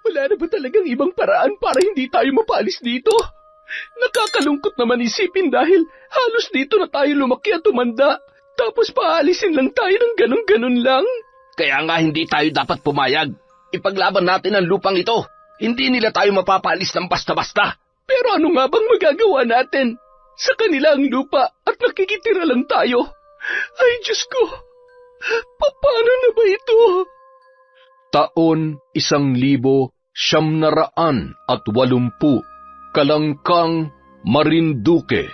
Wala na ba talagang ibang paraan para hindi tayo mapaalis dito? Nakakalungkot naman isipin dahil halos dito na tayo lumaki at tumanda. Tapos paalisin lang tayo ng ganun-ganun lang. Kaya nga hindi tayo dapat pumayag. Ipaglaban natin ang lupang ito. Hindi nila tayo mapapaalis ng basta-basta. Pero ano nga bang magagawa natin? Sa kanila ang lupa at nakikitira lang tayo. Ay, Diyos ko! Paano na ba ito? Taon 1980, Kalangkang, Marinduque.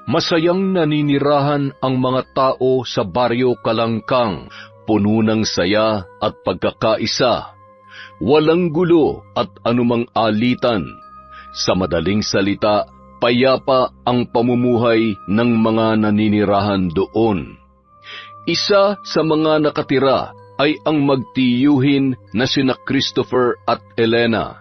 Masayang naninirahan ang mga tao sa baryo Kalangkang, puno ng saya at pagkakaisa. Walang gulo at anumang alitan. Sa madaling salita, payapa ang pamumuhay ng mga naninirahan doon. Isa sa mga nakatira ay ang magtiyuhin na sina Christopher at Elena.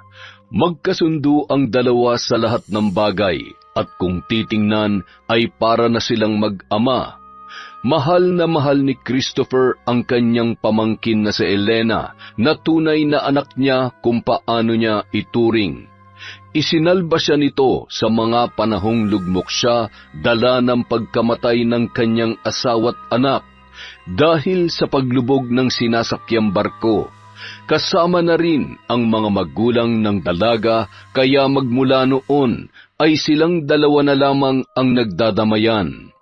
Magkasundo ang dalawa sa lahat ng bagay at kung titingnan ay para na silang mag-ama. Mahal na mahal ni Christopher ang kanyang pamangkin na si Elena na tunay na anak niya kung paano niya ituring. Isinalba siya nito sa mga panahong lugmok siya dala ng pagkamatay ng kanyang asawa't anak dahil sa paglubog ng sinasakyang barko. Kasama na rin ang mga magulang ng dalaga kaya magmula noon ay silang dalawa na lamang ang nagdadamayan.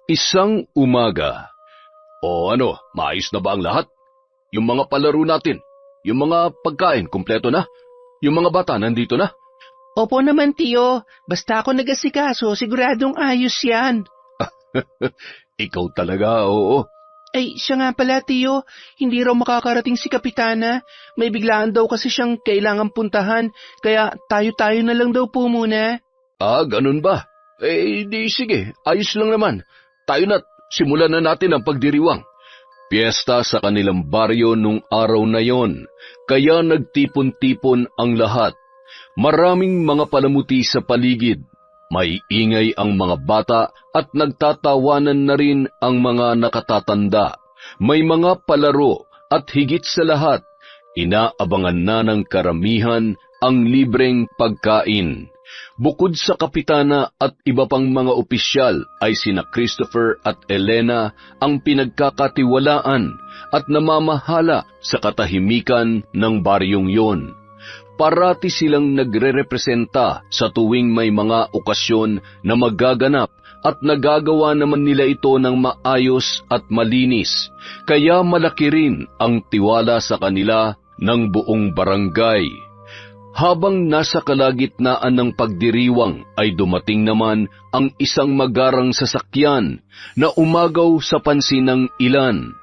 Isang umaga, ano, maayos na ba ang lahat? Yung mga palaro natin, yung mga pagkain, kumpleto na? Yung mga bata nandito na? Opo naman, Tiyo. Basta ako nag-asikaso, siguradong ayos yan. Ikaw talaga, oo. Ay, siya nga pala, Tiyo. Hindi raw makakarating si Kapitana. May biglaan daw kasi siyang kailangang puntahan, kaya tayo-tayo na lang daw po muna. Ganun ba? Di sige, ayos lang naman. Tayo na't simulan na natin ang pagdiriwang. Piyesta sa kanilang baryo nung araw na yon, kaya nagtipon-tipon ang lahat. Maraming mga palamuti sa paligid. May ingay ang mga bata at nagtatawanan na rin ang mga nakatatanda. May mga palaro at higit sa lahat, inaabangan na ng karamihan ang libreng pagkain. Bukod sa kapitana at iba pang mga opisyal ay sina Christopher at Elena ang pinagkakatiwalaan at namamahala sa katahimikan ng baryong yon. Parati silang nagre-representa sa tuwing may mga okasyon na magaganap at nagagawa naman nila ito ng maayos at malinis, kaya malaki rin ang tiwala sa kanila ng buong barangay. Habang nasa kalagitnaan ng pagdiriwang ay dumating naman ang isang magarang sasakyan na umagaw sa pansin ng ilan.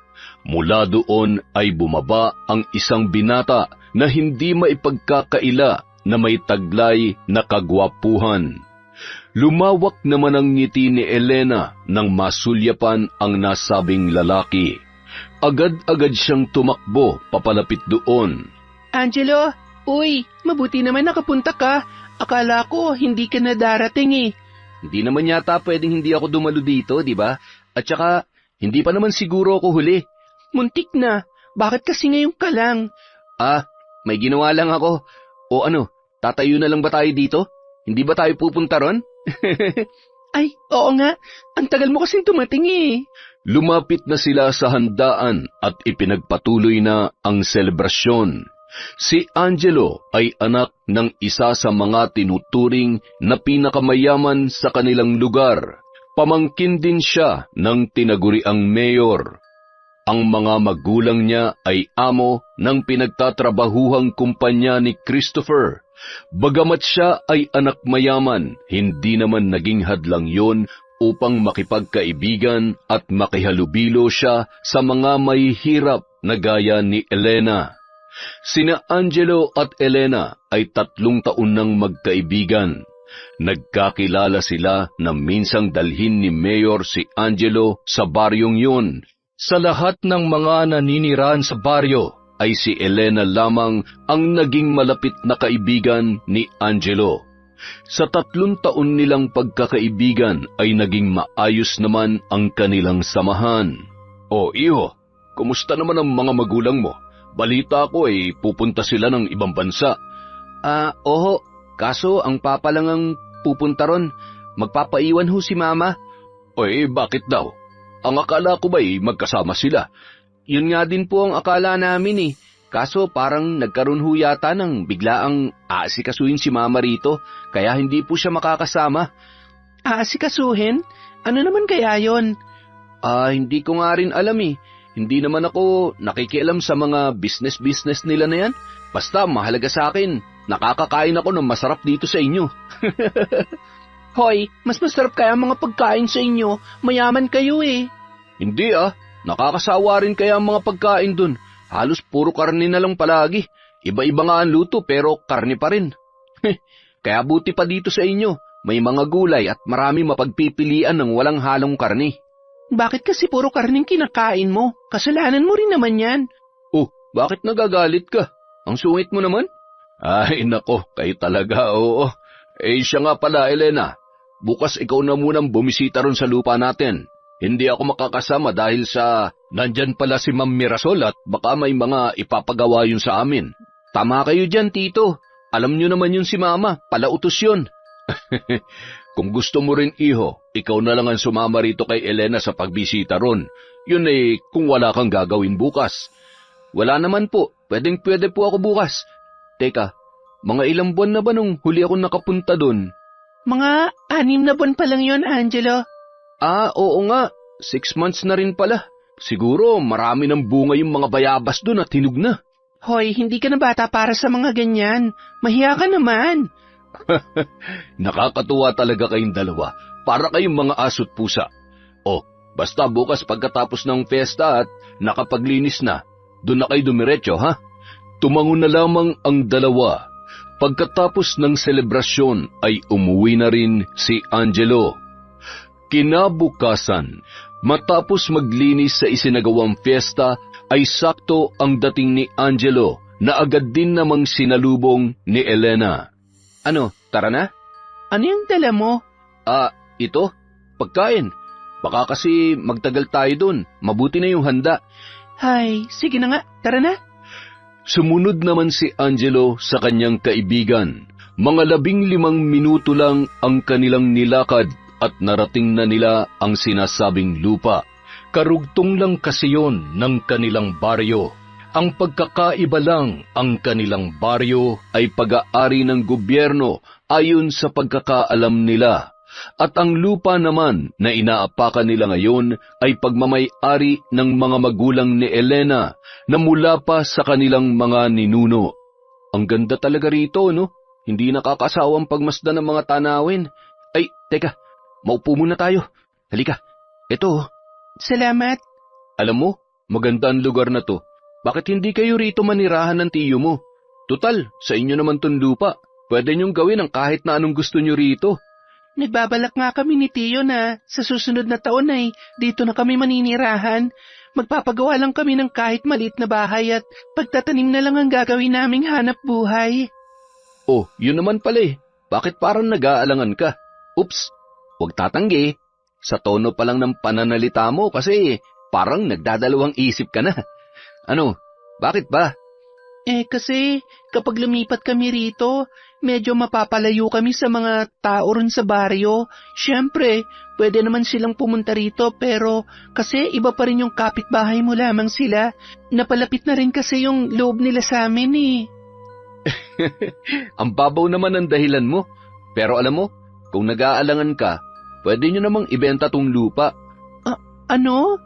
Mula doon ay bumaba ang isang binata na hindi maipagkakaila na may taglay na kagwapuhan. Lumawak naman ang ngiti ni Elena nang masulyapan ang nasabing lalaki. Agad-agad siyang tumakbo papalapit doon. Angelo, uy, mabuti naman nakapunta ka. Akala ko hindi ka na darating eh. Hindi naman yata pwedeng hindi ako dumalo dito, di ba? At saka, hindi pa naman siguro ako huli. Muntik na. Bakit kasi ngayon ka lang? May ginawa lang ako. O ano, tatayo na lang ba tayo dito? Hindi ba tayo pupunta ron? Ay, oo nga. Ang tagal mo kasing tumating eh. Lumapit na sila sa handaan at ipinagpatuloy na ang selebrasyon. Si Angelo ay anak ng isa sa mga tinuturing na pinakamayaman sa kanilang lugar. Pamangkin din siya ng tinaguriang mayor. Ang mga magulang niya ay amo ng pinagtatrabahuhang kumpanya ni Christopher. Bagamat siya ay anak mayaman, hindi naman naging hadlang yon upang makipagkaibigan at makihalubilo siya sa mga mahihirap na gaya ni Elena. Sina Angelo at Elena ay 3 taon nang magkaibigan. Nagkakilala sila na minsang dalhin ni Mayor si Angelo sa baryong yun. Sa lahat ng mga naninirahan sa baryo ay si Elena lamang ang naging malapit na kaibigan ni Angelo. Sa 3 taon nilang pagkakaibigan ay naging maayos naman ang kanilang samahan. O iho, kumusta naman ang mga magulang mo? Balita ko pupunta sila ng ibang bansa. Oho. Kaso ang papa lang ang pupunta ron. Magpapaiwan ho si Mama. Bakit daw? Ang akala ko magkasama sila? Yun nga din po ang akala namin eh. Kaso parang nagkaroon ho yata ng biglaang aasikasuhin si Mama rito, kaya hindi po siya makakasama. Aasikasuhin? Ano naman kaya yon? Hindi ko nga rin alam eh. Hindi naman ako nakikialam sa mga business nila na yan. Basta mahalaga sa akin, nakakakain ako ng masarap dito sa inyo. Hoy, mas masarap kaya ang mga pagkain sa inyo, mayaman kayo eh. Hindi nakakasawa rin kaya ang mga pagkain dun. Halos puro karne na lang palagi. Iba-iba nga ang luto pero karne pa rin. Kaya buti pa dito sa inyo, may mga gulay at marami mapagpipilian ng walang halong karne. Bakit kasi puro karning kinakain mo? Kasalanan mo rin naman yan. Bakit nagagalit ka? Ang sungit mo naman? Ay nako, kayo talaga, oo. Siya nga pala, Elena. Bukas ikaw na munang bumisita ron sa lupa natin. Hindi ako makakasama dahil sa nandyan pala si Ma'am Mirasol at baka may mga ipapagawa yun sa amin. Tama kayo dyan, Tito. Alam nyo naman yun si Mama, palautos yun. Kung gusto mo rin, iho, ikaw na lang ang sumama rito kay Elena sa pagbisita ron. Yun kung wala kang gagawin bukas. Wala naman po, pwede po ako bukas. Teka, mga ilang buwan na ba nung huli ako nakapunta dun? Mga 6 na buwan pa lang yun, Angelo. Oo nga, 6 months na rin pala. Siguro marami ng bunga yung mga bayabas dun at hinog na. Hoy, hindi ka na bata para sa mga ganyan. Mahiya ka naman. Nakakatuwa talaga kayong dalawa. Para kayong mga aso't pusa. Basta bukas pagkatapos ng fiesta at nakapaglinis na, doon na kayo dumiretso, ha? Tumango na lamang ang dalawa. Pagkatapos ng selebrasyon ay umuwi na rin si Angelo. Kinabukasan, matapos maglinis sa isinagawang fiesta, ay sakto ang dating ni Angelo na agad din namang sinalubong ni Elena. Ano, tara na? Ano yung dala mo? Ito, pagkain. Baka kasi magtagal tayo dun. Mabuti na yung handa. Hay, sige na nga, tara na. Sumunod naman si Angelo sa kanyang kaibigan. Mga 15 minuto lang ang kanilang nilakad at narating na nila ang sinasabing lupa. Karugtong lang kasi yon ng kanilang baryo. Ang pagkakaiba lang, ang kanilang baryo ay pag-aari ng gobyerno ayon sa pagkakaalam nila. At ang lupa naman na inaapakan nila ngayon ay pagmamay-ari ng mga magulang ni Elena na mula pa sa kanilang mga ninuno. Ang ganda talaga rito, no? Hindi nakakasawang pagmasdan ng mga tanawin. Ay, teka, maupo muna tayo. Halika, eto. Salamat. Alam mo, maganda ang lugar na to. Bakit hindi kayo rito manirahan ng tiyo mo? Tutal, sa inyo naman tong lupa. Pwede niyong gawin ang kahit na anong gusto niyo rito. Nagbabalak nga kami ni Tiyo na sa susunod na taon ay dito na kami maninirahan. Magpapagawa lang kami ng kahit maliit na bahay at pagtatanim na lang ang gagawin naming hanap buhay. Yun naman pala. Bakit parang nag-aalangan ka? Oops, huwag tatanggi. Sa tono pa lang ng pananalita mo kasi parang nagdadalawang isip ka na. Ano, bakit ba? Kasi kapag lumipat kami rito, medyo mapapalayo kami sa mga tao ron sa baryo. Siyempre, pwede naman silang pumunta rito pero kasi iba pa rin yung kapitbahay mo lamang sila. Napalapit na rin kasi yung loob nila sa amin eh. Ang babaw naman ang dahilan mo. Pero alam mo, kung nag-aalangan ka, pwede nyo namang ibenta tong lupa. Ano?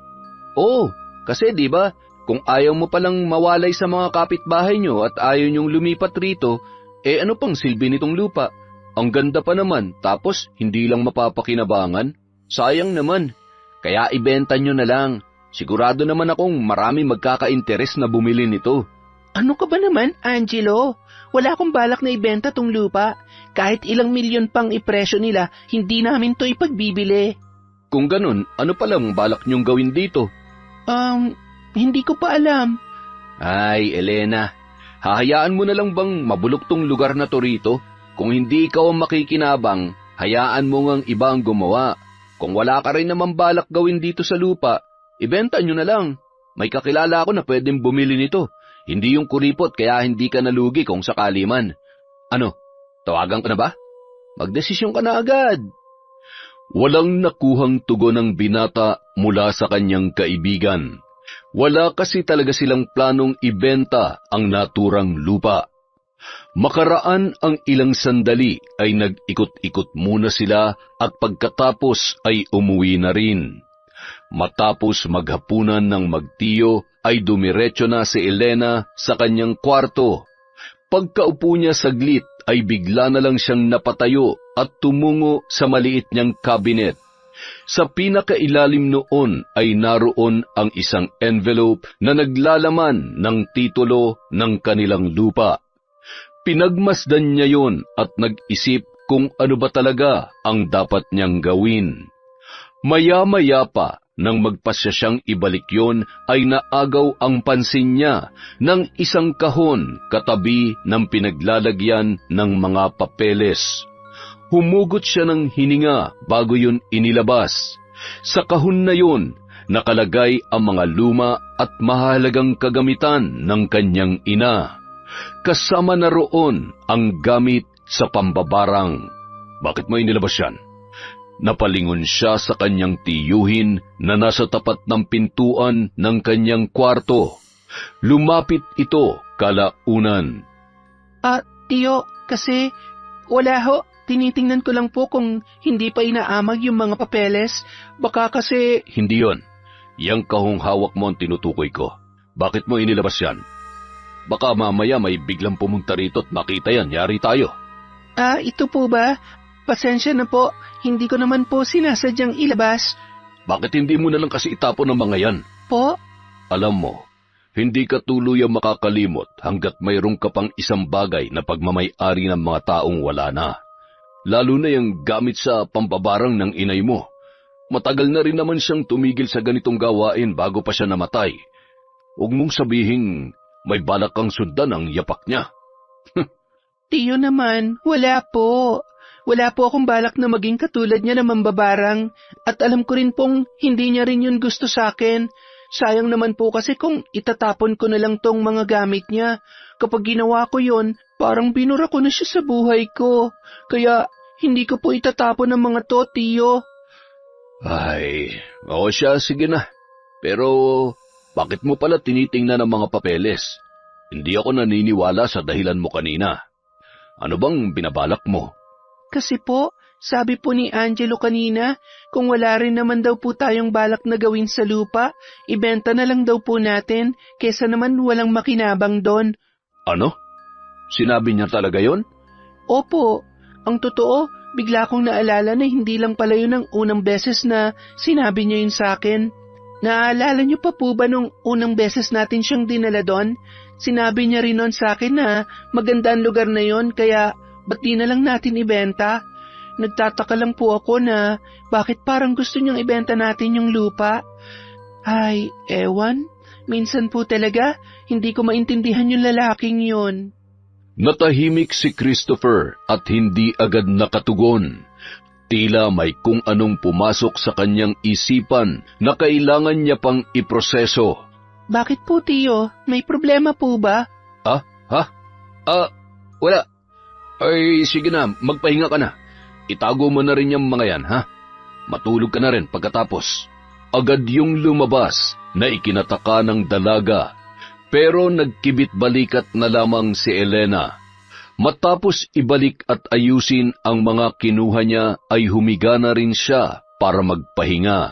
Oo, kasi di ba? Kung ayaw mo palang mawalay sa mga kapitbahay nyo at ayaw nyong lumipat rito, ano pang silbi nitong lupa? Ang ganda pa naman, tapos hindi lang mapapakinabangan? Sayang naman. Kaya ibenta nyo na lang. Sigurado naman akong marami magkaka-interes na bumili nito. Ano ka ba naman, Angelo? Wala akong balak na ibenta tong lupa. Kahit ilang milyon pang ipresyo nila, hindi namin to ipagbibili. Kung ganun, ano palang balak nyong gawin dito? Hindi ko pa alam. Ay, Elena, hahayaan mo na lang bang mabulok tong lugar na to rito? Kung hindi ikaw ang makikinabang, hayaan mo ngang iba ang gumawa. Kung wala ka rin naman balak gawin dito sa lupa, ibenta nyo na lang. May kakilala ako na pwedeng bumili nito. Hindi yung kuripot kaya hindi ka nalugi kung sakali man. Ano, tawagan ka na ba? Magdesisyon ka na agad. Walang nakuhang tugon ng binata mula sa kanyang kaibigan. Wala kasi talaga silang planong ibenta ang naturang lupa. Makaraan ang ilang sandali ay nag-ikot-ikot muna sila at pagkatapos ay umuwi na rin. Matapos maghapunan ng magtiyo ay dumiretso na si Elena sa kanyang kwarto. Pagkaupo niya saglit ay bigla na lang siyang napatayo at tumungo sa maliit niyang cabinet. Sa pinakailalim noon ay naroon ang isang envelope na naglalaman ng titulo ng kanilang lupa. Pinagmasdan niya yon at nag-isip kung ano ba talaga ang dapat niyang gawin. Maya-maya pa, nang magpasya siyang ibalik yon, ay naagaw ang pansin niya ng isang kahon katabi ng pinaglalagyan ng mga papeles. Humugot siya ng hininga bago yun inilabas. Sa kahon na yun, nakalagay ang mga luma at mahalagang kagamitan ng kanyang ina. Kasama na roon ang gamit sa pambabarang. Bakit mo inilabas yan? Napalingon siya sa kanyang tiyuhin na nasa tapat ng pintuan ng kanyang kwarto. Lumapit ito kalaunan. Tiyo, kasi wala ho. Tinitingnan ko lang po kung hindi pa inaamag yung mga papeles. Baka kasi... Hindi yon. Yang kahong hawak mo ang tinutukoy ko. Bakit mo inilabas yan? Baka mamaya may biglang pumunta rito at makita yan. Yari tayo. Ito po ba? Pasensya na po. Hindi ko naman po sinasadyang ilabas. Bakit hindi mo na lang kasi itapon ang mga yan? Po? Alam mo, hindi ka tuluyang makakalimot hanggat mayroong ka pang isang bagay na pagmamay-ari ng mga taong wala na. Lalo na yung gamit sa pambabarang ng inay mo. Matagal na rin naman siyang tumigil sa ganitong gawain bago pa siya namatay. Huwag mong sabihing may balak kang sundan ang yapak niya. Tiyo naman, wala po. Wala po akong balak na maging katulad niya na mambabarang. At alam ko rin pong hindi niya rin yun gusto sa akin. Sayang naman po kasi kung itatapon ko na lang tong mga gamit niya. Kapag ginawa ko yun, parang binura ko na siya sa buhay ko. Kaya hindi ko po itatapon ang mga to, Tiyo. Ay, oo siya, sige na. Pero bakit mo pala tinitingnan ang mga papeles? Hindi ako naniniwala sa dahilan mo kanina. Ano bang binabalak mo? Kasi po, sabi po ni Angelo kanina, kung wala rin naman daw po tayong balak na gawin sa lupa, ibenta na lang daw po natin, kesa naman walang makinabang doon. Ano? Sinabi niya talaga yon? Opo, ang totoo, bigla kong naalala na hindi lang pala yun ang unang beses na sinabi niya yun sa akin. Naalala niyo pa po ba nung unang beses natin siyang dinala doon? Sinabi niya rin noon sa akin na maganda ang lugar na yon, kaya ba't di na lang natin ibenta? Nagtataka lang po ako na bakit parang gusto niyang ibenta natin yung lupa. Ay, ewan. Minsan po talaga, hindi ko maintindihan yung lalaking yun. Natahimik si Christopher at hindi agad nakatugon. Tila may kung anong pumasok sa kanyang isipan na kailangan niya pang iproseso. Bakit po, Tiyo? May problema po ba? Wala. Ay, sige na, magpahinga ka na. Itago mo na rin yung mga yan, ha? Matulog ka na rin pagkatapos. Agad yung lumabas na ikinataka ng dalaga, pero nagkibit balikat na lamang si Elena. Matapos ibalik at ayusin ang mga kinuha niya ay humiga na rin siya para magpahinga.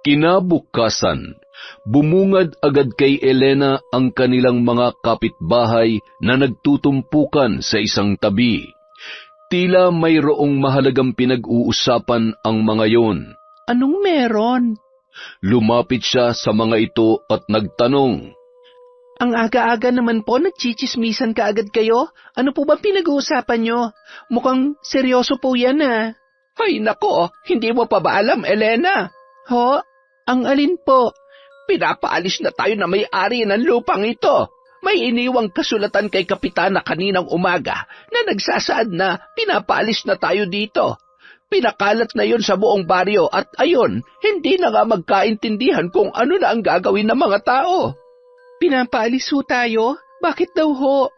Kinabukasan, bumungad agad kay Elena ang kanilang mga kapitbahay na nagtutumpukan sa isang tabi. Tila mayroong mahalagang pinag-uusapan ang mga yon. Anong meron? Lumapit siya sa mga ito at nagtanong. Ang aga-aga naman po, nagchichismisan ka agad kayo? Ano po ba pinag-uusapan nyo? Mukhang seryoso po yan Ay nako, hindi mo pa ba alam, Elena? Ho? Ang alin po? Pinapaalis na tayo na may-ari ng lupang ito. May iniwang kasulatan kay Kapitana kaninang umaga na nagsasaad na pinapaalis na tayo dito. Pinakalat na yun sa buong baryo at ayon, hindi na nga magkaintindihan kung ano na ang gagawin ng mga tao. Pinapaalis ho tayo? Bakit daw ho?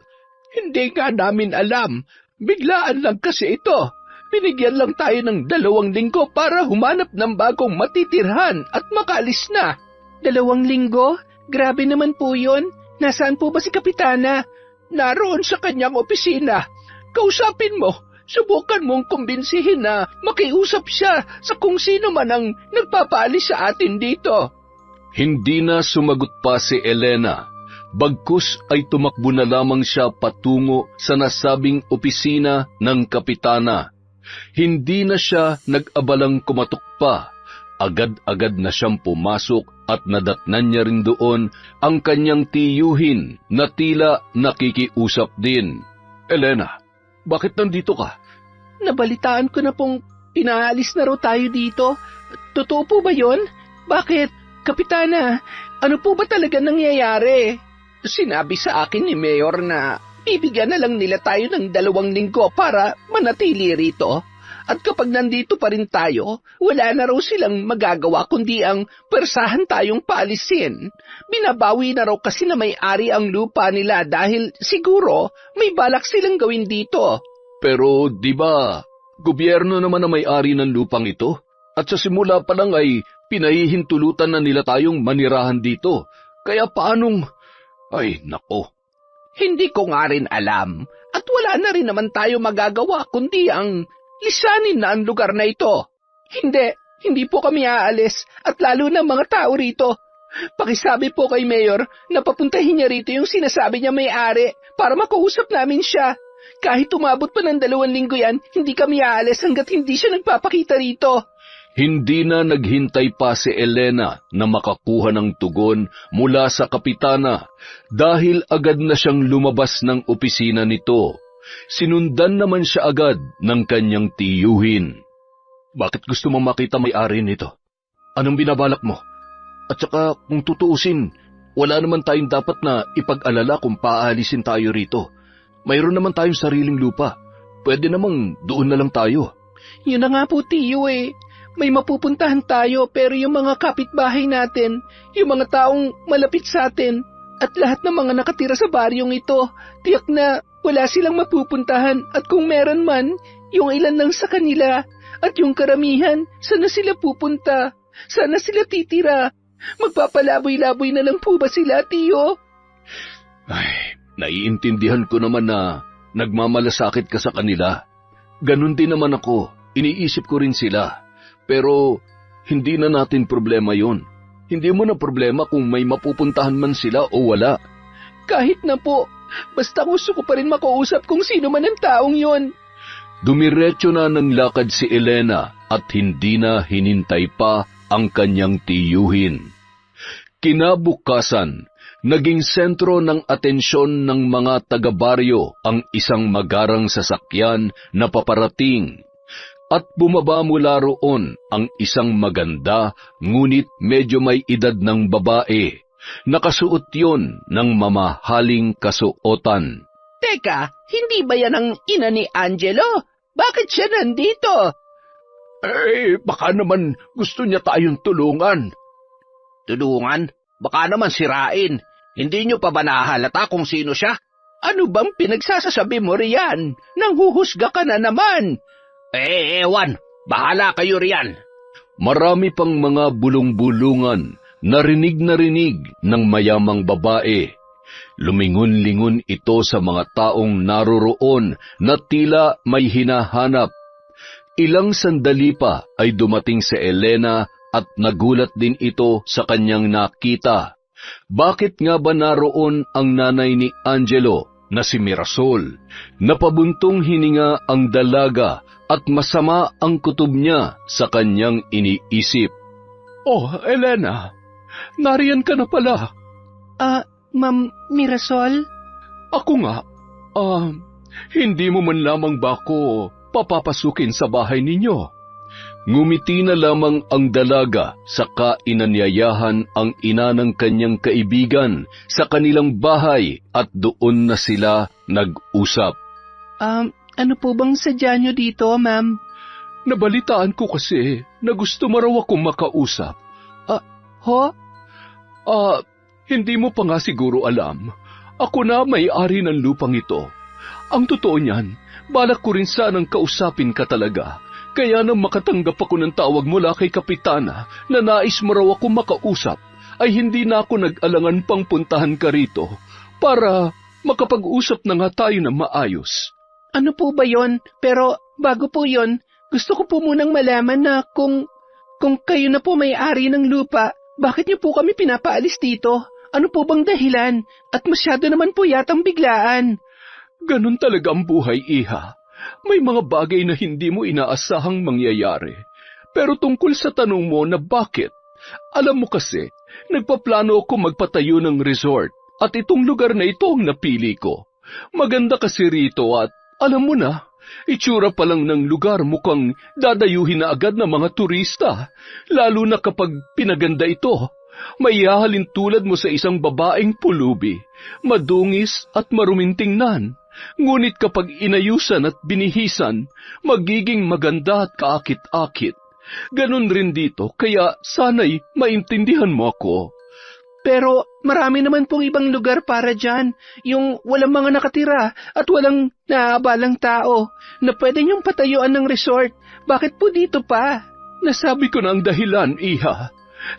Hindi nga namin alam. Biglaan lang kasi ito. Binigyan lang tayo ng 2 linggo para humanap ng bagong matitirhan at makaalis na. 2 linggo? Grabe naman po yun. Nasaan po ba si Kapitana? Naroon sa kanyang opisina. Kausapin mo. Subukan mong kumbinsihin na makiusap siya sa kung sino man ang nagpapaalis sa atin dito. Hindi na sumagot pa si Elena. Bagkus ay tumakbo na lamang siya patungo sa nasabing opisina ng kapitana. Hindi na siya nag-abalang kumatok pa. Agad-agad na siyang pumasok at nadatnan niya rin doon ang kanyang tiyuhin na tila nakikiusap din. Elena, bakit nandito ka? Nabalitaan ko na pong pinaalis na raw tayo dito. Totoo po ba yon? Bakit? Kapitana, ano po ba talaga nangyayari? Sinabi sa akin ni Mayor na bibigyan na lang nila tayo ng 2 linggo para manatili rito. At kapag nandito pa rin tayo, wala na raw silang magagawa kundi ang persahan tayong paalisin. Binabawi na raw kasi na may-ari ang lupa nila dahil siguro may balak silang gawin dito. Pero di ba, gobyerno naman ang may-ari ng lupang ito? At sa simula pa lang ay pinahihintulutan na nila tayong manirahan dito. Kaya paanong... Ay, nako. Hindi ko nga rin alam. At wala na rin naman tayo magagawa kundi ang lisanin na ang lugar na ito. Hindi po kami aalis at lalo na mga tao rito. Pakisabi po kay Mayor na papuntahin niya rito yung sinasabi niya may-ari para makausap namin siya. Kahit umabot pa ng 2 linggo yan, hindi kami aalis hanggat hindi siya nagpapakita rito. Hindi na naghintay pa si Elena na makakuha ng tugon mula sa kapitana dahil agad na siyang lumabas ng opisina nito. Sinundan naman siya agad ng kanyang tiyuhin. Bakit gusto mo makita may-ari nito? Anong binabalak mo? At saka kung tutuusin, wala naman tayong dapat na ipag-alala kung paalisin tayo rito. Mayroon naman tayong sariling lupa. Pwede namang doon na lang tayo. Yun na nga po, tiyo eh. May mapupuntahan tayo pero yung mga kapitbahay natin, yung mga taong malapit sa atin, at lahat ng mga nakatira sa baryong ito, tiyak na wala silang mapupuntahan at kung meron man, yung ilan lang sa kanila at yung karamihan, sana sila pupunta, sana sila titira. Magpapalaboy-laboy na lang po ba sila, tiyo? Ay, naiintindihan ko naman na nagmamalasakit ka sa kanila. Ganon din naman ako, iniisip ko rin sila. Pero hindi na natin problema yon. Hindi mo na problema kung may mapupuntahan man sila o wala. Kahit na po, basta gusto ko pa rin makausap kung sino man ang taong yon. Dumiretso na ng lakad si Elena at hindi na hinintay pa ang kanyang tiyuhin. Kinabukasan, naging sentro ng atensyon ng mga taga-baryo ang isang magarang sasakyan na paparating. At bumaba mula roon ang isang maganda ngunit medyo may edad ng babae. Nakasuot yon ng mamahaling kasuotan. Teka, hindi ba yan ang ina ni Angelo? Bakit siya nandito? Baka naman gusto niya tayong tulungan. Tulungan? Baka naman sirain. Hindi niyo pa ba nahalata kung sino siya? Ano bang pinagsasasabi mo riyan? Nanghuhusga ka na naman. Ewan. Bahala kayo riyan. Marami pang mga bulong-bulungan, narinig ng mayamang babae. Lumingon-lingon ito sa mga taong naroroon na tila may hinahanap. Ilang sandali pa ay dumating si Elena at nagulat din ito sa kanyang nakita. Bakit nga ba naroon ang nanay ni Angelo na si Mirasol? Napabuntong hininga ang dalaga at masama ang kutob niya sa kanyang iniisip. Oh, Elena, nariyan ka na pala. Ma'am Mirasol? Ako nga. Hindi mo man lamang ba ako papapasukin sa bahay ninyo? Ngumiti na lamang ang dalaga saka inanyayahan ang ina ng kanyang kaibigan sa kanilang bahay at doon na sila nag-usap. Ano po bang sadya nyo dito, ma'am? Nabalitaan ko kasi na gusto mo raw akong makausap. Ho? Hindi mo pa nga siguro alam. Ako na may-ari ng lupang ito. Ang totoo niyan, balak ko rin sanang kausapin ka talaga. Kaya nang makatanggap ako ng tawag mula kay Kapitana na nais mo raw ako makausap, ay hindi na ako nag-alangan pang puntahan ka rito para makapag-usap na nga tayo ng maayos. Ano po ba yon? Pero bago po yon, gusto ko po munang malaman na kung kayo na po may-ari ng lupa, bakit niyo po kami pinapaalis dito? Ano po bang dahilan? At masyado naman po yatang biglaan. Ganun talaga ang buhay, Iha. May mga bagay na hindi mo inaasahang mangyayari. Pero tungkol sa tanong mo na bakit, alam mo kasi, nagpaplano ako magpatayo ng resort at itong lugar na ito ang napili ko. Maganda kasi rito at alam mo na, itsura pa lang ng lugar mukhang dadayuhin na agad ng mga turista, lalo na kapag pinaganda ito. May hahalin tulad mo sa isang babaeng pulubi, madungis at maruming tingnan. Ngunit kapag inayusan at binihisan, magiging maganda at kaakit-akit. Ganon rin dito, kaya sana'y maintindihan mo ako. Pero marami naman pong ibang lugar para dyan, yung walang mga nakatira at walang naaabalang tao, na pwede niyong patayuan ng resort. Bakit po dito pa? Nasabi ko na ang dahilan, Iha.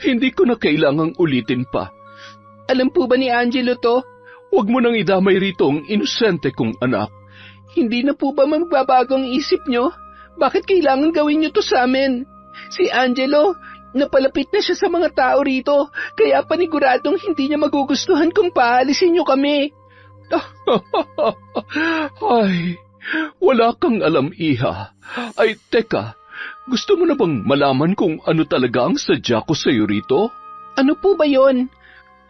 Hindi ko na kailangang ulitin pa. Alam po ba ni Angelo to? Huwag mo nang idamay rito ang inosente kong anak. Hindi na po ba magbabagong isip nyo? Bakit kailangan gawin nyo to sa amin? Si Angelo, napalapit na siya sa mga tao rito, kaya paniguradong hindi niya magugustuhan kung paalisin nyo kami. Ay, wala kang alam, Iha. Ay, teka, gusto mo na bang malaman kung ano talaga ang sadya ko sa'yo rito? Ano po ba yon?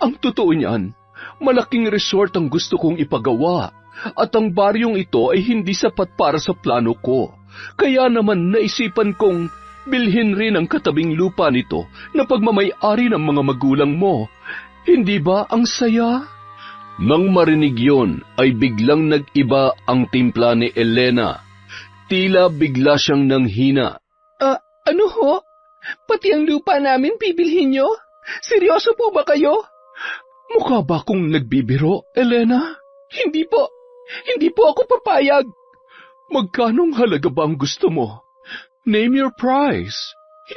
Ang totoo niyan, malaking resort ang gusto kong ipagawa at ang baryong ito ay hindi sapat para sa plano ko. Kaya naman naisipan kong bilhin rin ang katabing lupa nito na pagmamay-ari ng mga magulang mo. Hindi ba ang saya? Nang marinig yon ay biglang nag-iba ang timpla ni Elena. Tila bigla siyang nanghina. Ano ho? Pati ang lupa namin bibilhin nyo? Seryoso po ba kayo? Mukha ba akong nagbibiro, Elena? Hindi po. Hindi po ako papayag. Magkanong halaga ba ang gusto mo? Name your price.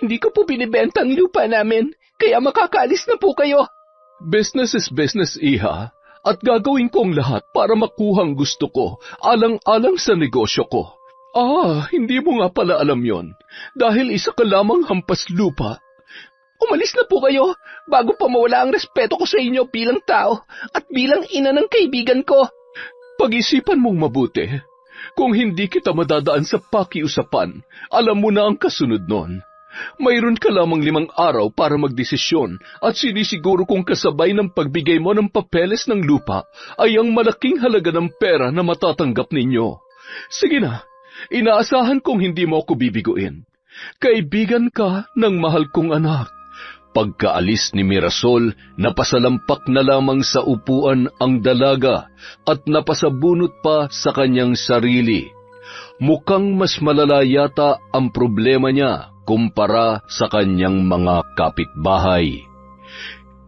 Hindi ko po binibenta ang lupa namin, kaya makakaalis na po kayo. Business is business, Iha. At gagawin ko ang lahat para makuha ang gusto ko, alang-alang sa negosyo ko. Hindi mo nga pala alam yon. Dahil isa ka lamang hampas lupa. Umalis na po kayo bago pa mawala ang respeto ko sa inyo bilang tao at bilang ina ng kaibigan ko. Pag-isipan mong mabuti. Kung hindi kita madadaan sa pakiusapan, alam mo na ang kasunod nun. Mayroon ka lamang 5 araw para magdesisyon at sinisiguro kong kasabay ng pagbigay mo ng papeles ng lupa ay ang malaking halaga ng pera na matatanggap ninyo. Sige na, inaasahan kong hindi mo ako bibiguin. Kaibigan ka ng mahal kong anak. Pagkaalis ni Mirasol, napasalampak na lamang sa upuan ang dalaga at napasabunot pa sa kanyang sarili. Mukhang mas malala yata ang problema niya kumpara sa kanyang mga kapitbahay.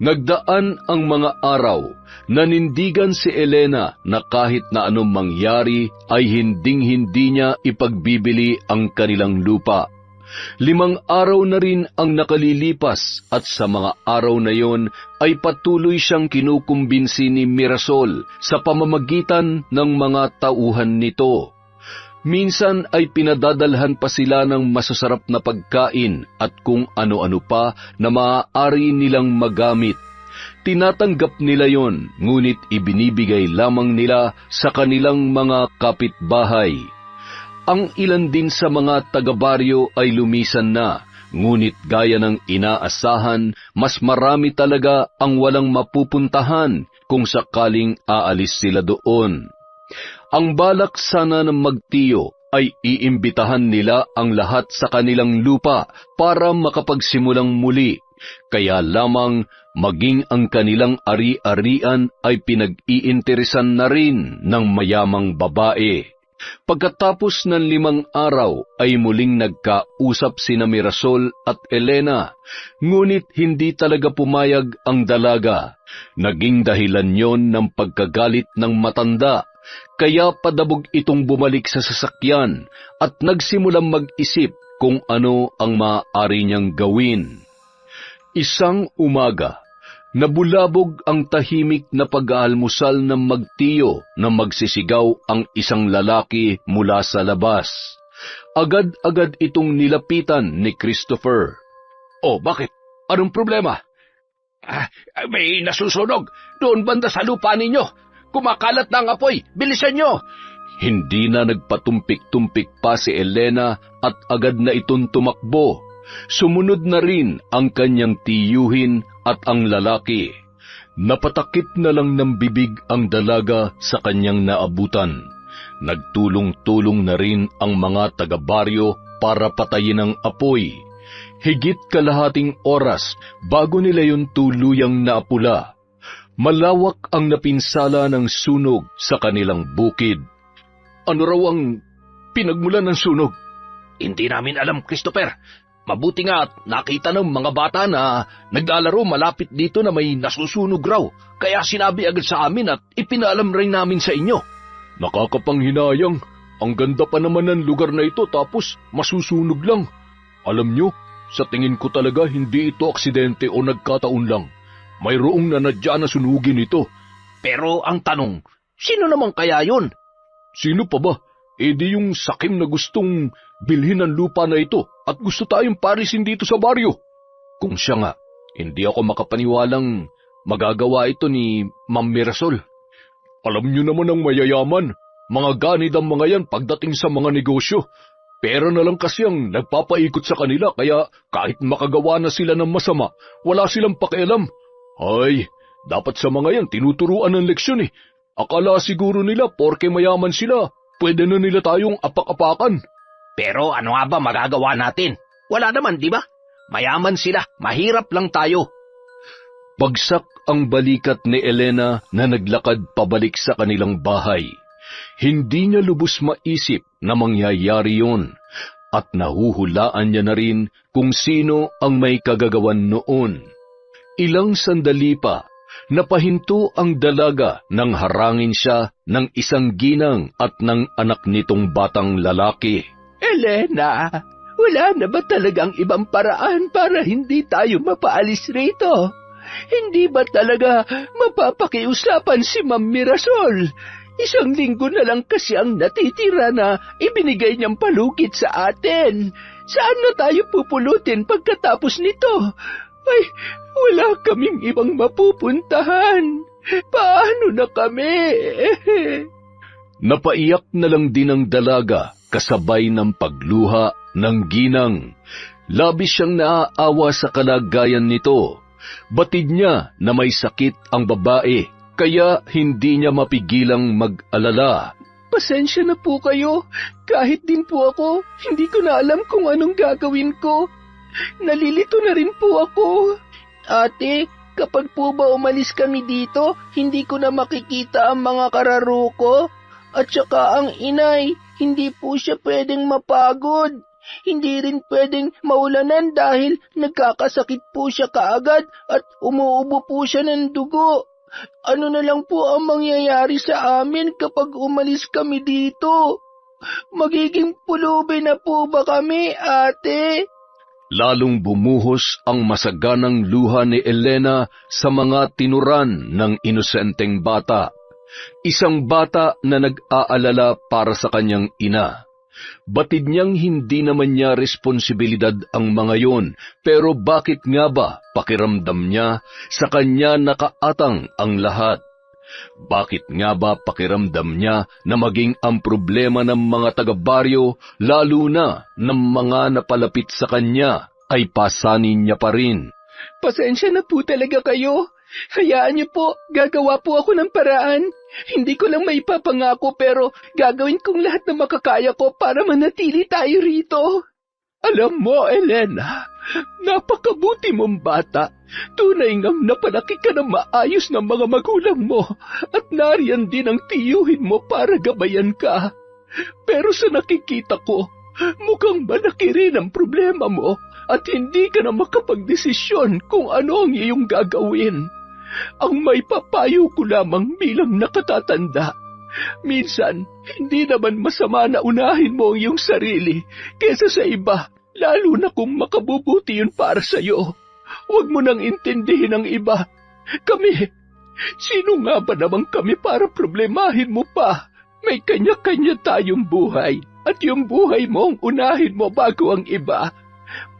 Nagdaan ang mga araw, nanindigan si Elena na kahit na anong mangyari ay hinding-hindi niya ipagbibili ang kanilang lupa. 5 araw na rin ang nakalilipas at sa mga araw na yon ay patuloy siyang kinukumbinsi ni Mirasol sa pamamagitan ng mga tauhan nito. Minsan ay pinadadalhan pa sila ng masasarap na pagkain at kung ano-ano pa na maaari nilang magamit. Tinatanggap nila yon, ngunit ibinibigay lamang nila sa kanilang mga kapitbahay. Ang ilan din sa mga taga-baryo ay lumisan na, ngunit gaya ng inaasahan, mas marami talaga ang walang mapupuntahan kung sakaling aalis sila doon. Ang balak sana ng magtiyo ay iimbitahan nila ang lahat sa kanilang lupa para makapagsimulang muli, kaya lamang maging ang kanilang ari-arian ay pinag-iinteresan na rin ng mayamang babae. Pagkatapos ng 5 araw ay muling nagkausap sina Mirasol at Elena, ngunit hindi talaga pumayag ang dalaga. Naging dahilan yon ng pagkagalit ng matanda, kaya padabog itong bumalik sa sasakyan at nagsimulang mag-isip kung ano ang maaari niyang gawin. Isang umaga, nabulabog ang tahimik na pag-aalmusal ng magtiyo na magsisigaw ang isang lalaki mula sa labas. Agad-agad itong nilapitan ni Christopher. "Oh, bakit? Anong problema?" May nasusunog doon banda sa lupa ninyo. Kumakalat na ang apoy. Bilisan nyo! Hindi na nagpatumpik-tumpik pa si Elena at agad na itong tumakbo. Sumunod na rin ang kanyang tiyuhin at ang lalaki. Napatakip na lang ng bibig ang dalaga sa kanyang naabutan. Nagtulong-tulong na rin ang mga taga-baryo para patayin ang apoy. Higit kalahating oras bago nila yun tuluyang naapula. Malawak ang napinsala ng sunog sa kanilang bukid. Ano raw ang pinagmulan ng sunog? Hindi namin alam, Christopher. Mabuti nga at nakita ng mga bata na naglalaro malapit dito na may nasusunog raw. Kaya sinabi agad sa amin at ipinaalam rin namin sa inyo. Nakakapanghinayang. Ang ganda pa naman ng lugar na ito tapos masusunog lang. Alam nyo, sa tingin ko talaga hindi ito aksidente o nagkataon lang. Mayroong nanadya na sunugin ito. Pero ang tanong, sino naman kaya yun? Sino pa ba? E di yung sakim na gustong bilhin ang lupa na ito at gusto tayong parisin dito sa baryo. Kung siya nga, hindi ako makapaniwalang magagawa ito ni Ma'am Mirasol. Alam niyo naman ang mayayaman, mga ganid ang mga yan pagdating sa mga negosyo. Pera na lang kasi ang nagpapaikot sa kanila kaya kahit makagawa na sila ng masama, wala silang pakialam. Ay, dapat sa mga yan tinuturuan ng leksyon eh. Akala siguro nila porke mayaman sila, pwede na nila tayong apak-apakan. Pero ano nga ba magagawa natin? Wala naman, di ba? Mayaman sila, mahirap lang tayo. Bagsak ang balikat ni Elena na naglakad pabalik sa kanilang bahay. Hindi niya lubos maisip na mangyayari yun at nahuhulaan niya na rin kung sino ang may kagagawan noon. Ilang sandali pa, napahinto ang dalaga nang harangin siya ng isang ginang at ng anak nitong batang lalaki. Elena, wala na ba talagang ibang paraan para hindi tayo mapaalis rito? Hindi ba talaga mapapakiusapan si Ma'am Mirasol? 1 linggo na lang kasi ang natitira na ibinigay niyang palugit sa atin. Saan na tayo pupulutin pagkatapos nito? Ay, wala kaming ibang mapupuntahan. Paano na kami? Napaiyak na lang din ang dalaga kasabay ng pagluha ng ginang. Labis siyang naaawa sa kalagayan nito. Batid niya na may sakit ang babae, kaya hindi niya mapigilang mag-alala. Pasensya na po kayo. Kahit din po ako, hindi ko na alam kung anong gagawin ko. Nalilito na rin po ako. Ate, kapag po ba umalis kami dito, hindi ko na makikita ang mga kararo ko. At saka ang inay, hindi po siya pwedeng mapagod. Hindi rin pwedeng maulanan dahil nagkakasakit po siya kaagad at umuubo po siya ng dugo. Ano na lang po ang mangyayari sa amin kapag umalis kami dito? Magiging pulubi na po ba kami, ate? Lalong bumuhos ang masaganang luha ni Elena sa mga tinuran ng inosenteng bata. Isang bata na nag-aalala para sa kanyang ina. Batid niyang hindi naman niya responsibilidad ang mga yon, pero bakit nga ba pakiramdam niya sa kanya nakaatang ang lahat? Bakit nga ba pakiramdam niya na maging ang problema ng mga taga-baryo, lalo na ng mga napalapit sa kanya, ay pasanin niya pa rin? Pasensya na po talaga kayo. Hayaan niyo po, gagawa po ako ng paraan. Hindi ko lang maipapangako pero gagawin kong lahat na makakaya ko para manatili tayo rito. Alam mo, Elena, napakabuti mong bata. Tunay ngang napalaki ka ng maayos ng mga magulang mo at nariyan din ang tiyuhin mo para gabayan ka. Pero sa nakikita ko, mukhang malaki rin ang problema mo at hindi ka na makapagdesisyon kung ano ang iyong gagawin. Ang may papayo ko lamang bilang nakatatanda. Minsan, hindi naman masama na unahin mo ang iyong sarili kaysa sa iba, lalo na kung makabubuti yun para sa iyo. Huwag mo nang intindihin ang iba. Kami, sino nga ba naman kami para problemahin mo pa? May kanya-kanya tayong buhay at yung buhay mo ang unahin mo bago ang iba.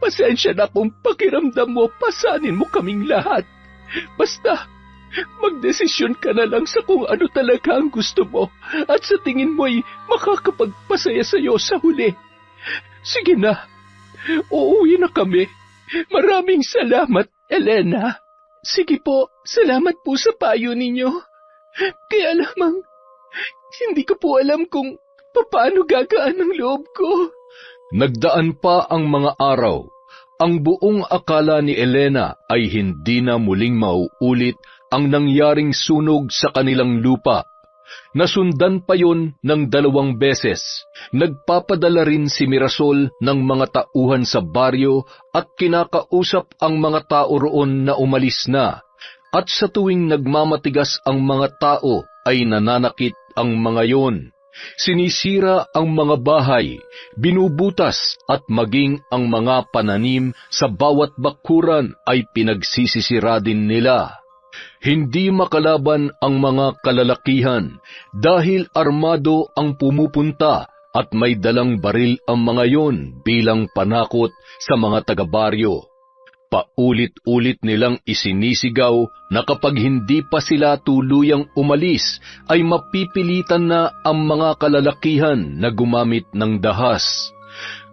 Pasensya na kung pakiramdam mo, pasanin mo kaming lahat. Basta, magdesisyon ka na lang sa kung ano talaga ang gusto mo at sa tingin mo'y makakapagpasaya sa'yo sa huli. Sige na, uuwi na kami. Maraming salamat, Elena. Sige po, salamat po sa payo ninyo. Kaya lamang, hindi ko po alam kung paano gagaan ang loob ko. Nagdaan pa ang mga araw. Ang buong akala ni Elena ay hindi na muling mauulit ang nangyaring sunog sa kanilang lupa. Nasundan pa yon ng 2 beses. Nagpapadala rin si Mirasol ng mga tauhan sa baryo at kinakausap ang mga tao roon na umalis na. At sa tuwing nagmamatigas ang mga tao ay nananakit ang mga yon. Sinisira ang mga bahay, binubutas at maging ang mga pananim sa bawat bakuran ay pinagsisisira din nila. Hindi makalaban ang mga kalalakihan dahil armado ang pumupunta at may dalang baril ang mga yon bilang panakot sa mga taga-baryo. Paulit-ulit nilang isinisigaw na kapag hindi pa sila tuluyang umalis ay mapipilitan na ang mga kalalakihan na gumamit ng dahas.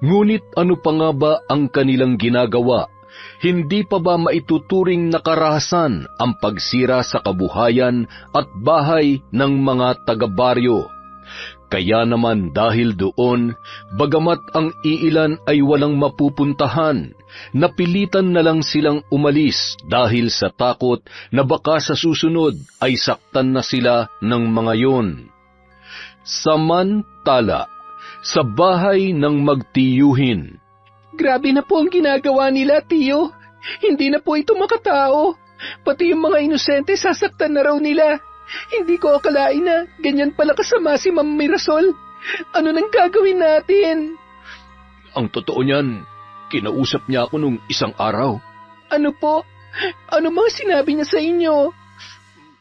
Ngunit ano pa nga ba ang kanilang ginagawa? Hindi pa ba maituturing na karahasan ang pagsira sa kabuhayan at bahay ng mga taga-baryo? Kaya naman dahil doon, bagamat ang iilan ay walang mapupuntahan, napilitan na lang silang umalis dahil sa takot na baka sa susunod ay saktan na sila ng mga yon. Samantala, sa bahay ng magtiyuhin. Grabe na po ang ginagawa nila, tiyo. Hindi na po ito makatao. Pati yung mga inosente sasaktan na raw nila. Hindi ko akalain na ganyan pala kasama si Ma'am Mirasol. Ano nang gagawin natin? Ang totoo niyan, kinausap niya ako nung isang araw. Ano po? Ano mga sinabi niya sa inyo?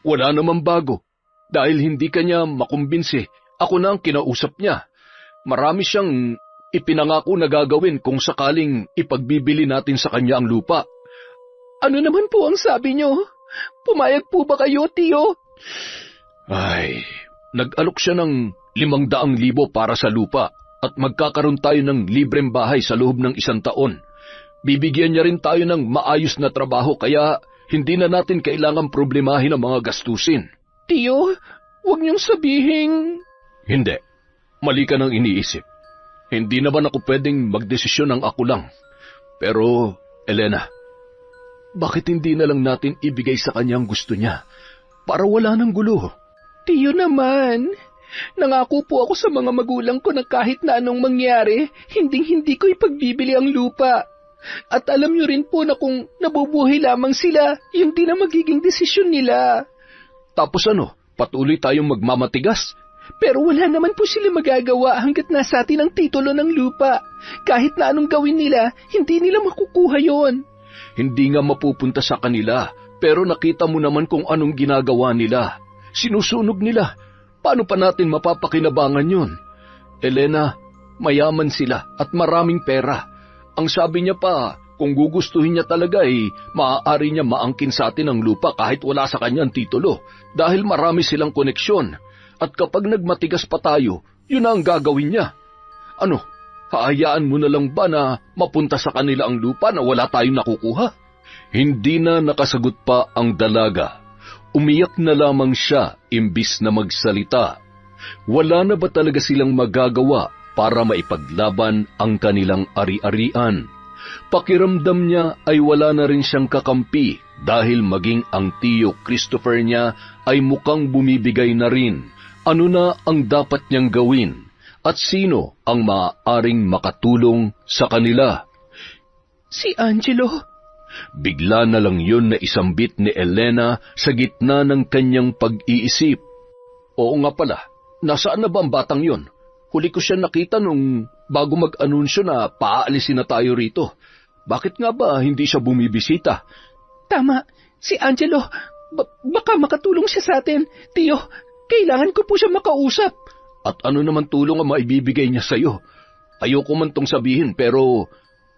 Wala namang bago. Dahil hindi kanya makumbinsi, ako na ang kinausap niya. Marami siyang ipinangako na gagawin kung sakaling ipagbibili natin sa kanya ang lupa. Ano naman po ang sabi niyo? Pumayag po ba kayo, tiyo? Ay, nag-alok siya ng 500,000 para sa lupa at magkakaroon tayo ng libreng bahay sa loob ng 1 taon. Bibigyan niya rin tayo ng maayos na trabaho kaya hindi na natin kailangang problemahin ang mga gastusin. Tiyo, huwag niyong sabihin... Hindi. Mali ka nang iniisip. Hindi naman ako pwedeng magdesisyon ng ako lang. Pero, Elena, bakit hindi na lang natin ibigay sa kanya ang gusto niya para wala ng gulo? Tiyo naman, nangako po ako sa mga magulang ko na kahit na anong mangyari, hindi ko ipagbibili ang lupa. At alam niyo rin po na kung nabubuhay lamang sila, yun din ang magiging desisyon nila. Tapos ano, patuloy tayong magmamatigas? Pero wala naman po sila magagawa hanggat nasa atin ang titulo ng lupa. Kahit na anong gawin nila, hindi nila makukuha yon. Hindi nga mapupunta sa kanila, pero nakita mo naman kung anong ginagawa nila. Sinusunog nila. Paano pa natin mapapakinabangan yun? Elena, mayaman sila at maraming pera. Ang sabi niya pa, kung gugustuhin niya talaga maaari niya maangkin sa atin ang lupa kahit wala sa kanyang titulo dahil marami silang koneksyon. At kapag nagmatigas pa tayo, yun na ang gagawin niya. Ano, haayaan mo na lang ba na mapunta sa kanila ang lupa na wala tayong nakukuha? Hindi na nakasagot pa ang dalaga. Umiyak na lamang siya imbis na magsalita. Wala na ba talaga silang magagawa para maipaglaban ang kanilang ari-arian? Pakiramdam niya ay wala na rin siyang kakampi dahil maging ang tiyo Christopher niya ay mukhang bumibigay na rin. Ano na ang dapat niyang gawin? at sino ang maaaring makatulong sa kanila. Si Angelo. Bigla na lang yun na isambit ni Elena sa gitna ng kanyang pag-iisip. Oo nga pala, nasaan na ba ang batang yun? Huli ko siya nakita nung bago mag-anunsyo na paaalisin na tayo rito. Bakit nga ba hindi siya bumibisita? Tama, si Angelo. Baka makatulong siya sa atin. Tiyo, kailangan ko po siya makausap. At ano naman tulong ang maibibigay niya sa'yo? Ayoko man tong sabihin pero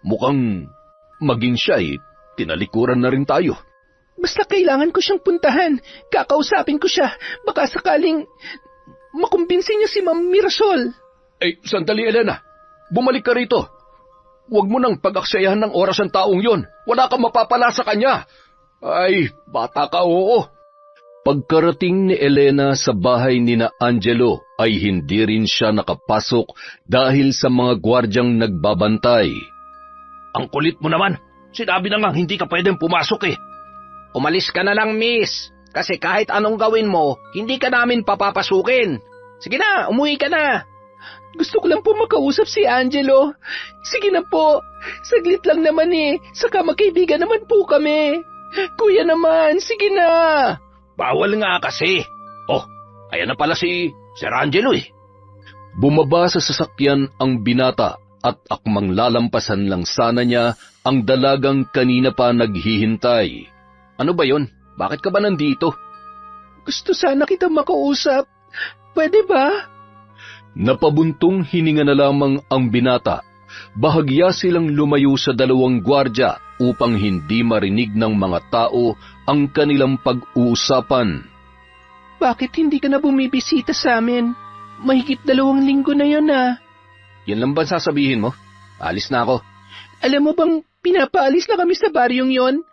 mukhang maging siya tinalikuran na rin tayo. Basta kailangan ko siyang puntahan. Kakausapin ko siya. Baka sakaling makumbinsi niya si Ma'am Mirasol. Sandali Elena. Bumalik ka rito. Huwag mo nang pag-aksayahan ng oras ang taong yon. Wala kang mapapala sa kanya. Ay, bata ka, oo. Pagkarating ni Elena sa bahay ni na Angelo ay hindi rin siya nakapasok dahil sa mga gwardyang nagbabantay. Ang kulit mo naman. Sinabi na nga hindi ka pwedeng pumasok eh. Umalis ka na lang, miss. Kasi kahit anong gawin mo, hindi ka namin papapasukin. Sige na, umuwi ka na. Gusto ko lang po makausap si Angelo. Sige na po. Saglit lang naman Saka magkaibigan naman po kami. Kuya naman, sige na. Bawal nga kasi. Oh, ayan na pala si Sir Angelo eh. Bumaba sa sasakyan ang binata at akmang lalampasan lang sana niya ang dalagang kanina pa naghihintay. Ano ba yon? Bakit ka ba nandito? Gusto sana kita makausap. Pwede ba? Napabuntong hininga na lamang ang binata. Bahagya silang lumayo sa dalawang gwardya upang hindi marinig ng mga tao ang kanilang pag-uusapan. Bakit hindi ka na bumibisita sa amin? Mahigit 2 linggo na yon na. Yan lang ba sasabihin mo? Alis na ako. Alam mo bang pinapaalis na kami sa baryong yon?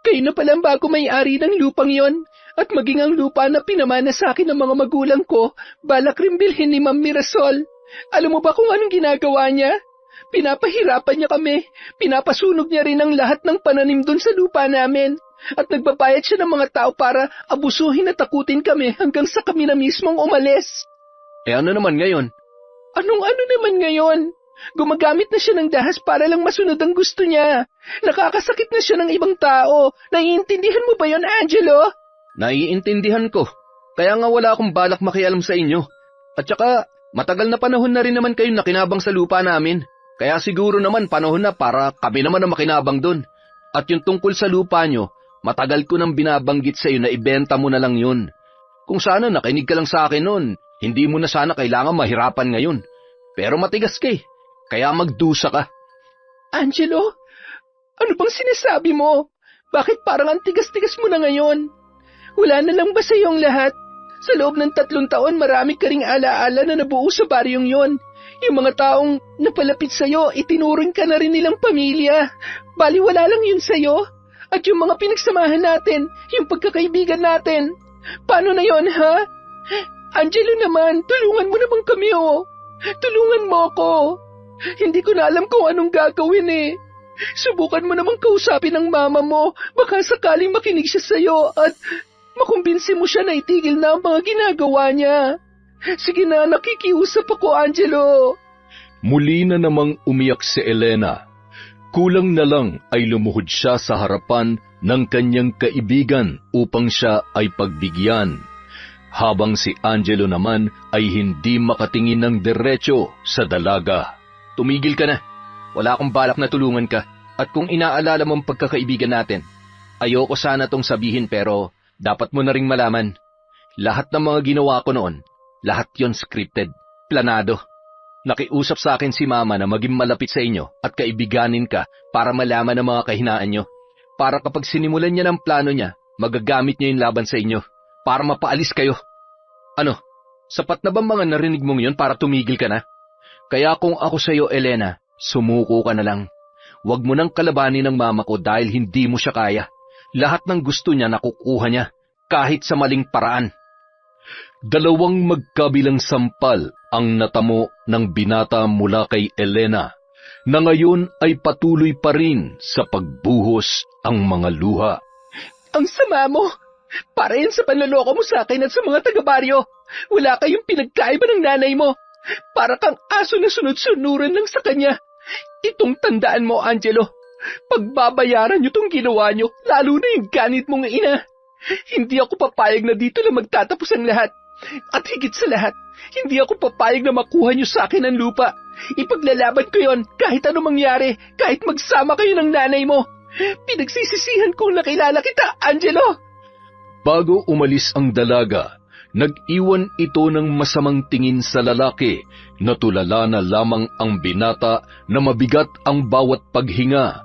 Kayo na palang bago may-ari ng lupang yon. At maging ang lupa na pinamana sa akin ng mga magulang ko, balak rin bilhin ni Ma'am Mirasol. Alam mo ba kung anong ginagawa niya? Pinapahirapan niya kami. Pinapasunog niya rin ang lahat ng pananim doon sa lupa namin. At nagbabayad siya ng mga tao para abusuhin at takutin kami hanggang sa kami na mismong umalis. Ano naman ngayon? Anong ano naman ngayon? Gumagamit na siya ng dahas para lang masunod ang gusto niya. Nakakasakit na siya ng ibang tao. Naiintindihan mo ba yon, Angelo? Naiintindihan ko. Kaya nga wala akong balak makialam sa inyo. At saka, matagal na panahon na rin naman kayong nakinabang sa lupa namin. Kaya siguro naman panahon na para kami naman na makinabang dun. At yung tungkol sa lupa nyo, matagal ko nang binabanggit sa iyo na ibenta mo na lang yun. Kung sana nakinig ka lang sa akin nun, hindi mo na sana kailangan mahirapan ngayon. Pero matigas ka kaya magdusa ka. Angelo, ano bang sinasabi mo? Bakit parang ang tigas-tigas mo na ngayon? Wala na lang ba sa iyong lahat? Sa loob ng 3 taon, marami ka ring alaala na nabuo sa baryong yon. Yung mga taong napalapit sa iyo, itinuring ka na rin nilang pamilya. Baliwala lang yun sa iyo. At yung mga pinagsamahan natin, yung pagkakaibigan natin. Paano na yon, ha? Angelo naman, tulungan mo naman kami, Tulungan mo ako. Hindi ko na alam kung anong gagawin Subukan mo namang kausapin ang mama mo. Baka sakaling makinig siya sa'yo at makumbinsi mo siya na itigil na ang mga ginagawa niya. Sige na, nakikiusap ako, Angelo. Muli na namang umiyak si Elena. Kulang na lang ay lumuhod siya sa harapan ng kanyang kaibigan upang siya ay pagbigyan. Habang si Angelo naman ay hindi makatingin ng diretso sa dalaga. Tumigil ka na. Wala akong balak na tulungan ka. At kung inaalala mong pagkakaibigan natin, ayoko sana tong sabihin pero dapat mo na ring malaman. Lahat ng mga ginawa ko noon, lahat yon scripted, planado. Nakiusap sa akin si Mama na maging malapit sa inyo at kaibiganin ka para malaman ang mga kahinaan nyo. Para kapag sinimulan niya ng plano niya, magagamit niya yung laban sa inyo para mapaalis kayo. Ano, sapat na ba mga narinig mong yon para tumigil ka na? Kaya kung ako sa iyo, Elena, sumuko ka na lang. Huwag mo nang kalabanin ng mama ko dahil hindi mo siya kaya. Lahat ng gusto niya nakukuha niya, kahit sa maling paraan. Dalawang magkabilang sampal ang natamo ng binata mula kay Elena, na ngayon ay patuloy pa rin sa pagbuhos ang mga luha. Ang sama mo! Para yan sa panloloko mo sa akin at sa mga taga-baryo. Wala kayong pinagkaiba ng nanay mo. Para kang aso na sunod-sunuran lang sa kanya. Itong tandaan mo, Angelo. Pagbabayaran niyo tong ginawa niyo, lalo na yung ganit mong ina. Hindi ako papayag na dito na magtatapos ang lahat. At higit sa lahat, hindi ako papayag na makuha niyo sa akin ang lupa. Ipaglalaban ko yon kahit ano mangyari, kahit magsama kayo ng nanay mo. Pinagsisisihan kong nakilala kita, Angelo. Bago umalis ang dalaga, nag-iwan ito ng masamang tingin sa lalaki, natulala na lamang ang binata na mabigat ang bawat paghinga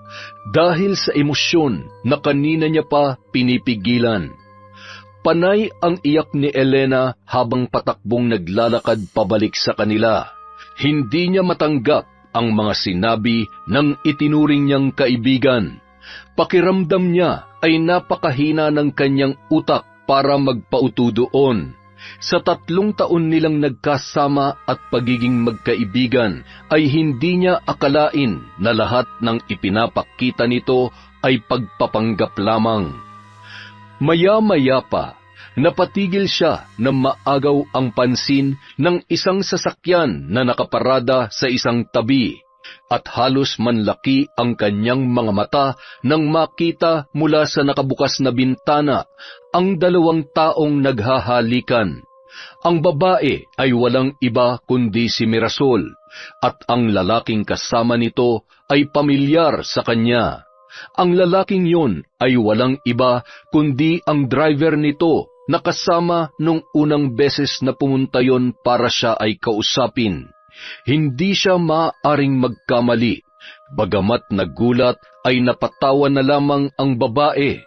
dahil sa emosyon na kanina niya pa pinipigilan. Panay ang iyak ni Elena habang patakbong naglalakad pabalik sa kanila. Hindi niya matanggap ang mga sinabi ng itinuring niyang kaibigan. Pakiramdam niya ay napakahina ng kanyang utak para magpauto doon. Sa 3 taon nilang nagkasama at pagiging magkaibigan ay hindi niya akalain na lahat ng ipinapakita nito ay pagpapanggap lamang. Maya-maya pa, napatigil siya na maagaw ang pansin ng isang sasakyan na nakaparada sa isang tabi. At halos manlaki ang kanyang mga mata nang makita mula sa nakabukas na bintana ang 2 taong naghahalikan. Ang babae ay walang iba kundi si Mirasol, at ang lalaking kasama nito ay pamilyar sa kanya. Ang lalaking yon ay walang iba kundi ang driver nito na kasama nung unang beses na pumunta yon para siya ay kausapin. Hindi siya maaaring magkamali. Bagamat nagulat ay napatawa na lamang ang babae.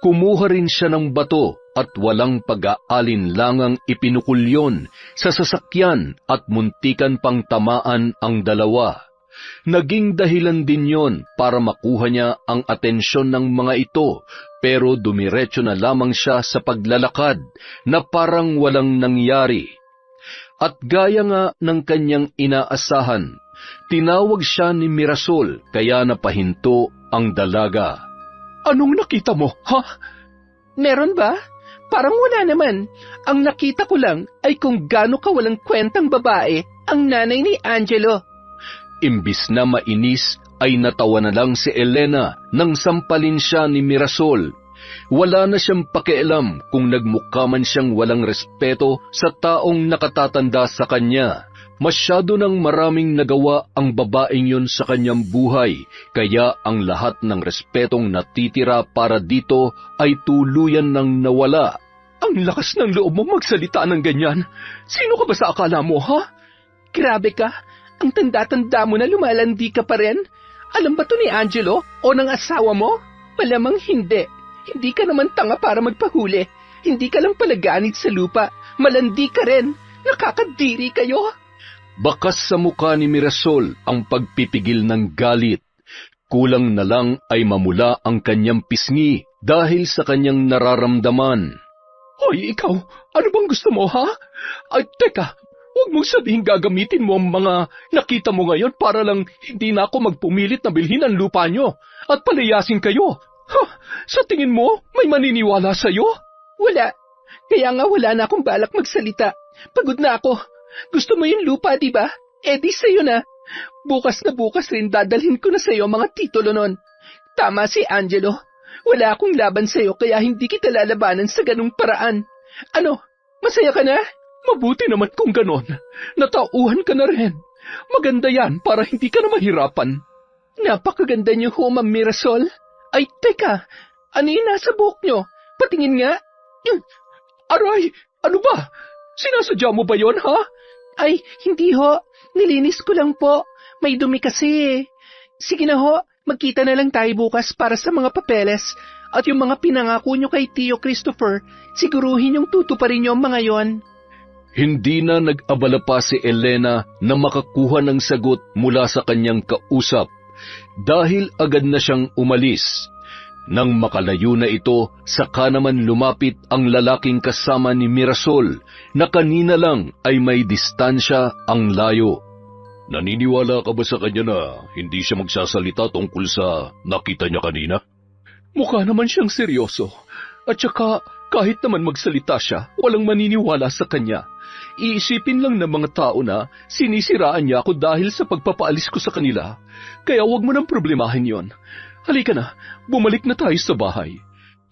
Kumuha rin siya ng bato at walang pag-aalinlangang ipinukul yon sa sasakyan at muntikan pang tamaan ang 2. Naging dahilan din yon para makuha niya ang atensyon ng mga ito, pero dumiretso na lamang siya sa paglalakad na parang walang nangyari. At gaya nga ng kanyang inaasahan, tinawag siya ni Mirasol kaya napahinto ang dalaga. Anong nakita mo, ha? Meron ba? Parang wala naman. Ang nakita ko lang ay kung gaano kawalang kwentang babae ang nanay ni Angelo. Imbis na mainis ay natawa na lang si Elena nang sampalin siya ni Mirasol. Wala na siyang pakialam kung nagmukha man siyang walang respeto sa taong nakatatanda sa kanya. Masyado nang maraming nagawa ang babaeng yun sa kanyang buhay, kaya ang lahat ng respetong natitira para dito ay tuluyan nang nawala. Ang lakas ng loob mo magsalita ng ganyan. Sino ka ba sa akala mo, ha? Grabe ka. Ang tanda-tanda mo na lumalandi ka pa rin. Alam ba to ni Angelo o ng asawa mo? Malamang hindi. Hindi ka naman tanga para magpahuli. Hindi ka lang palaganit sa lupa. Malandi ka rin. Nakakadiri kayo. Bakas sa mukha ni Mirasol ang pagpipigil ng galit. Kulang na lang ay mamula ang kanyang pisngi dahil sa kanyang nararamdaman. Hoy, ikaw, ano bang gusto mo, ha? Ay, teka, huwag mong sabihin gagamitin mo ang mga nakita mo ngayon para lang hindi na ako magpumilit na bilhin ang lupa nyo at palayasin kayo. Sa tingin mo, may maniniwala sa'yo? Wala. Kaya nga wala na akong balak magsalita. Pagod na ako. Gusto mo yung lupa, di ba? Eh di sa'yo na. Bukas na bukas rin dadalhin ko na sa'yo mga titulo nun. Tama si Angelo. Wala akong laban sa'yo kaya hindi kita lalabanan sa ganung paraan. Ano, masaya ka na? Mabuti naman kung ganon. Natauhan ka na rin. Maganda yan para hindi ka na mahirapan. Napakaganda niyo ho, Ma'am Mirasol. Ay, teka, ano yung nasa buhok nyo? Patingin nga. Aray, ano ba? Sinasadya mo ba yon, ha? Ay, hindi ho. Nilinis ko lang po. May dumi kasi. Sige na ho, magkita na lang tayo bukas para sa mga papeles. At yung mga pinangako nyo kay Tio Christopher, siguruhin yung tutuparin nyo ang mga yon. Hindi na nag-abala pa si Elena na makakuha ng sagot mula sa kanyang kausap dahil agad na siyang umalis. Nang makalayo na ito, saka naman lumapit ang lalaking kasama ni Mirasol na kanina lang ay may distansya ang layo. Naniniwala ka ba sa kanya na hindi siya magsasalita tungkol sa nakita niya kanina? Mukha naman siyang seryoso. At saka kahit naman magsalita siya, walang maniniwala sa kanya. Iisipin lang ng mga tao na sinisiraan niya ako dahil sa pagpapaalis ko sa kanila. Kaya huwag mo nang problemahin yon. Halika na, bumalik na tayo sa bahay.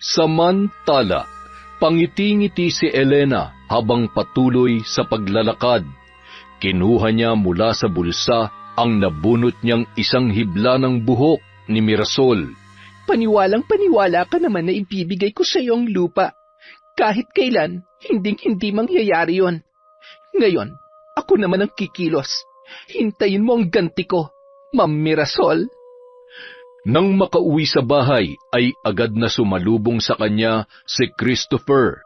Samantala, pangiti-ngiti si Elena habang patuloy sa paglalakad. Kinuha niya mula sa bulsa ang nabunot niyang isang hibla ng buhok ni Mirasol. Paniwalang paniwala ka naman na ibibigay ko sa iyo ang lupa. Kahit kailan, hinding-hindi mangyayari yon. Ngayon, ako naman ang kikilos. Hintayin mo ang ganti ko, Ma'am Mirasol. Nang makauwi sa bahay ay agad na sumalubong sa kanya si Christopher.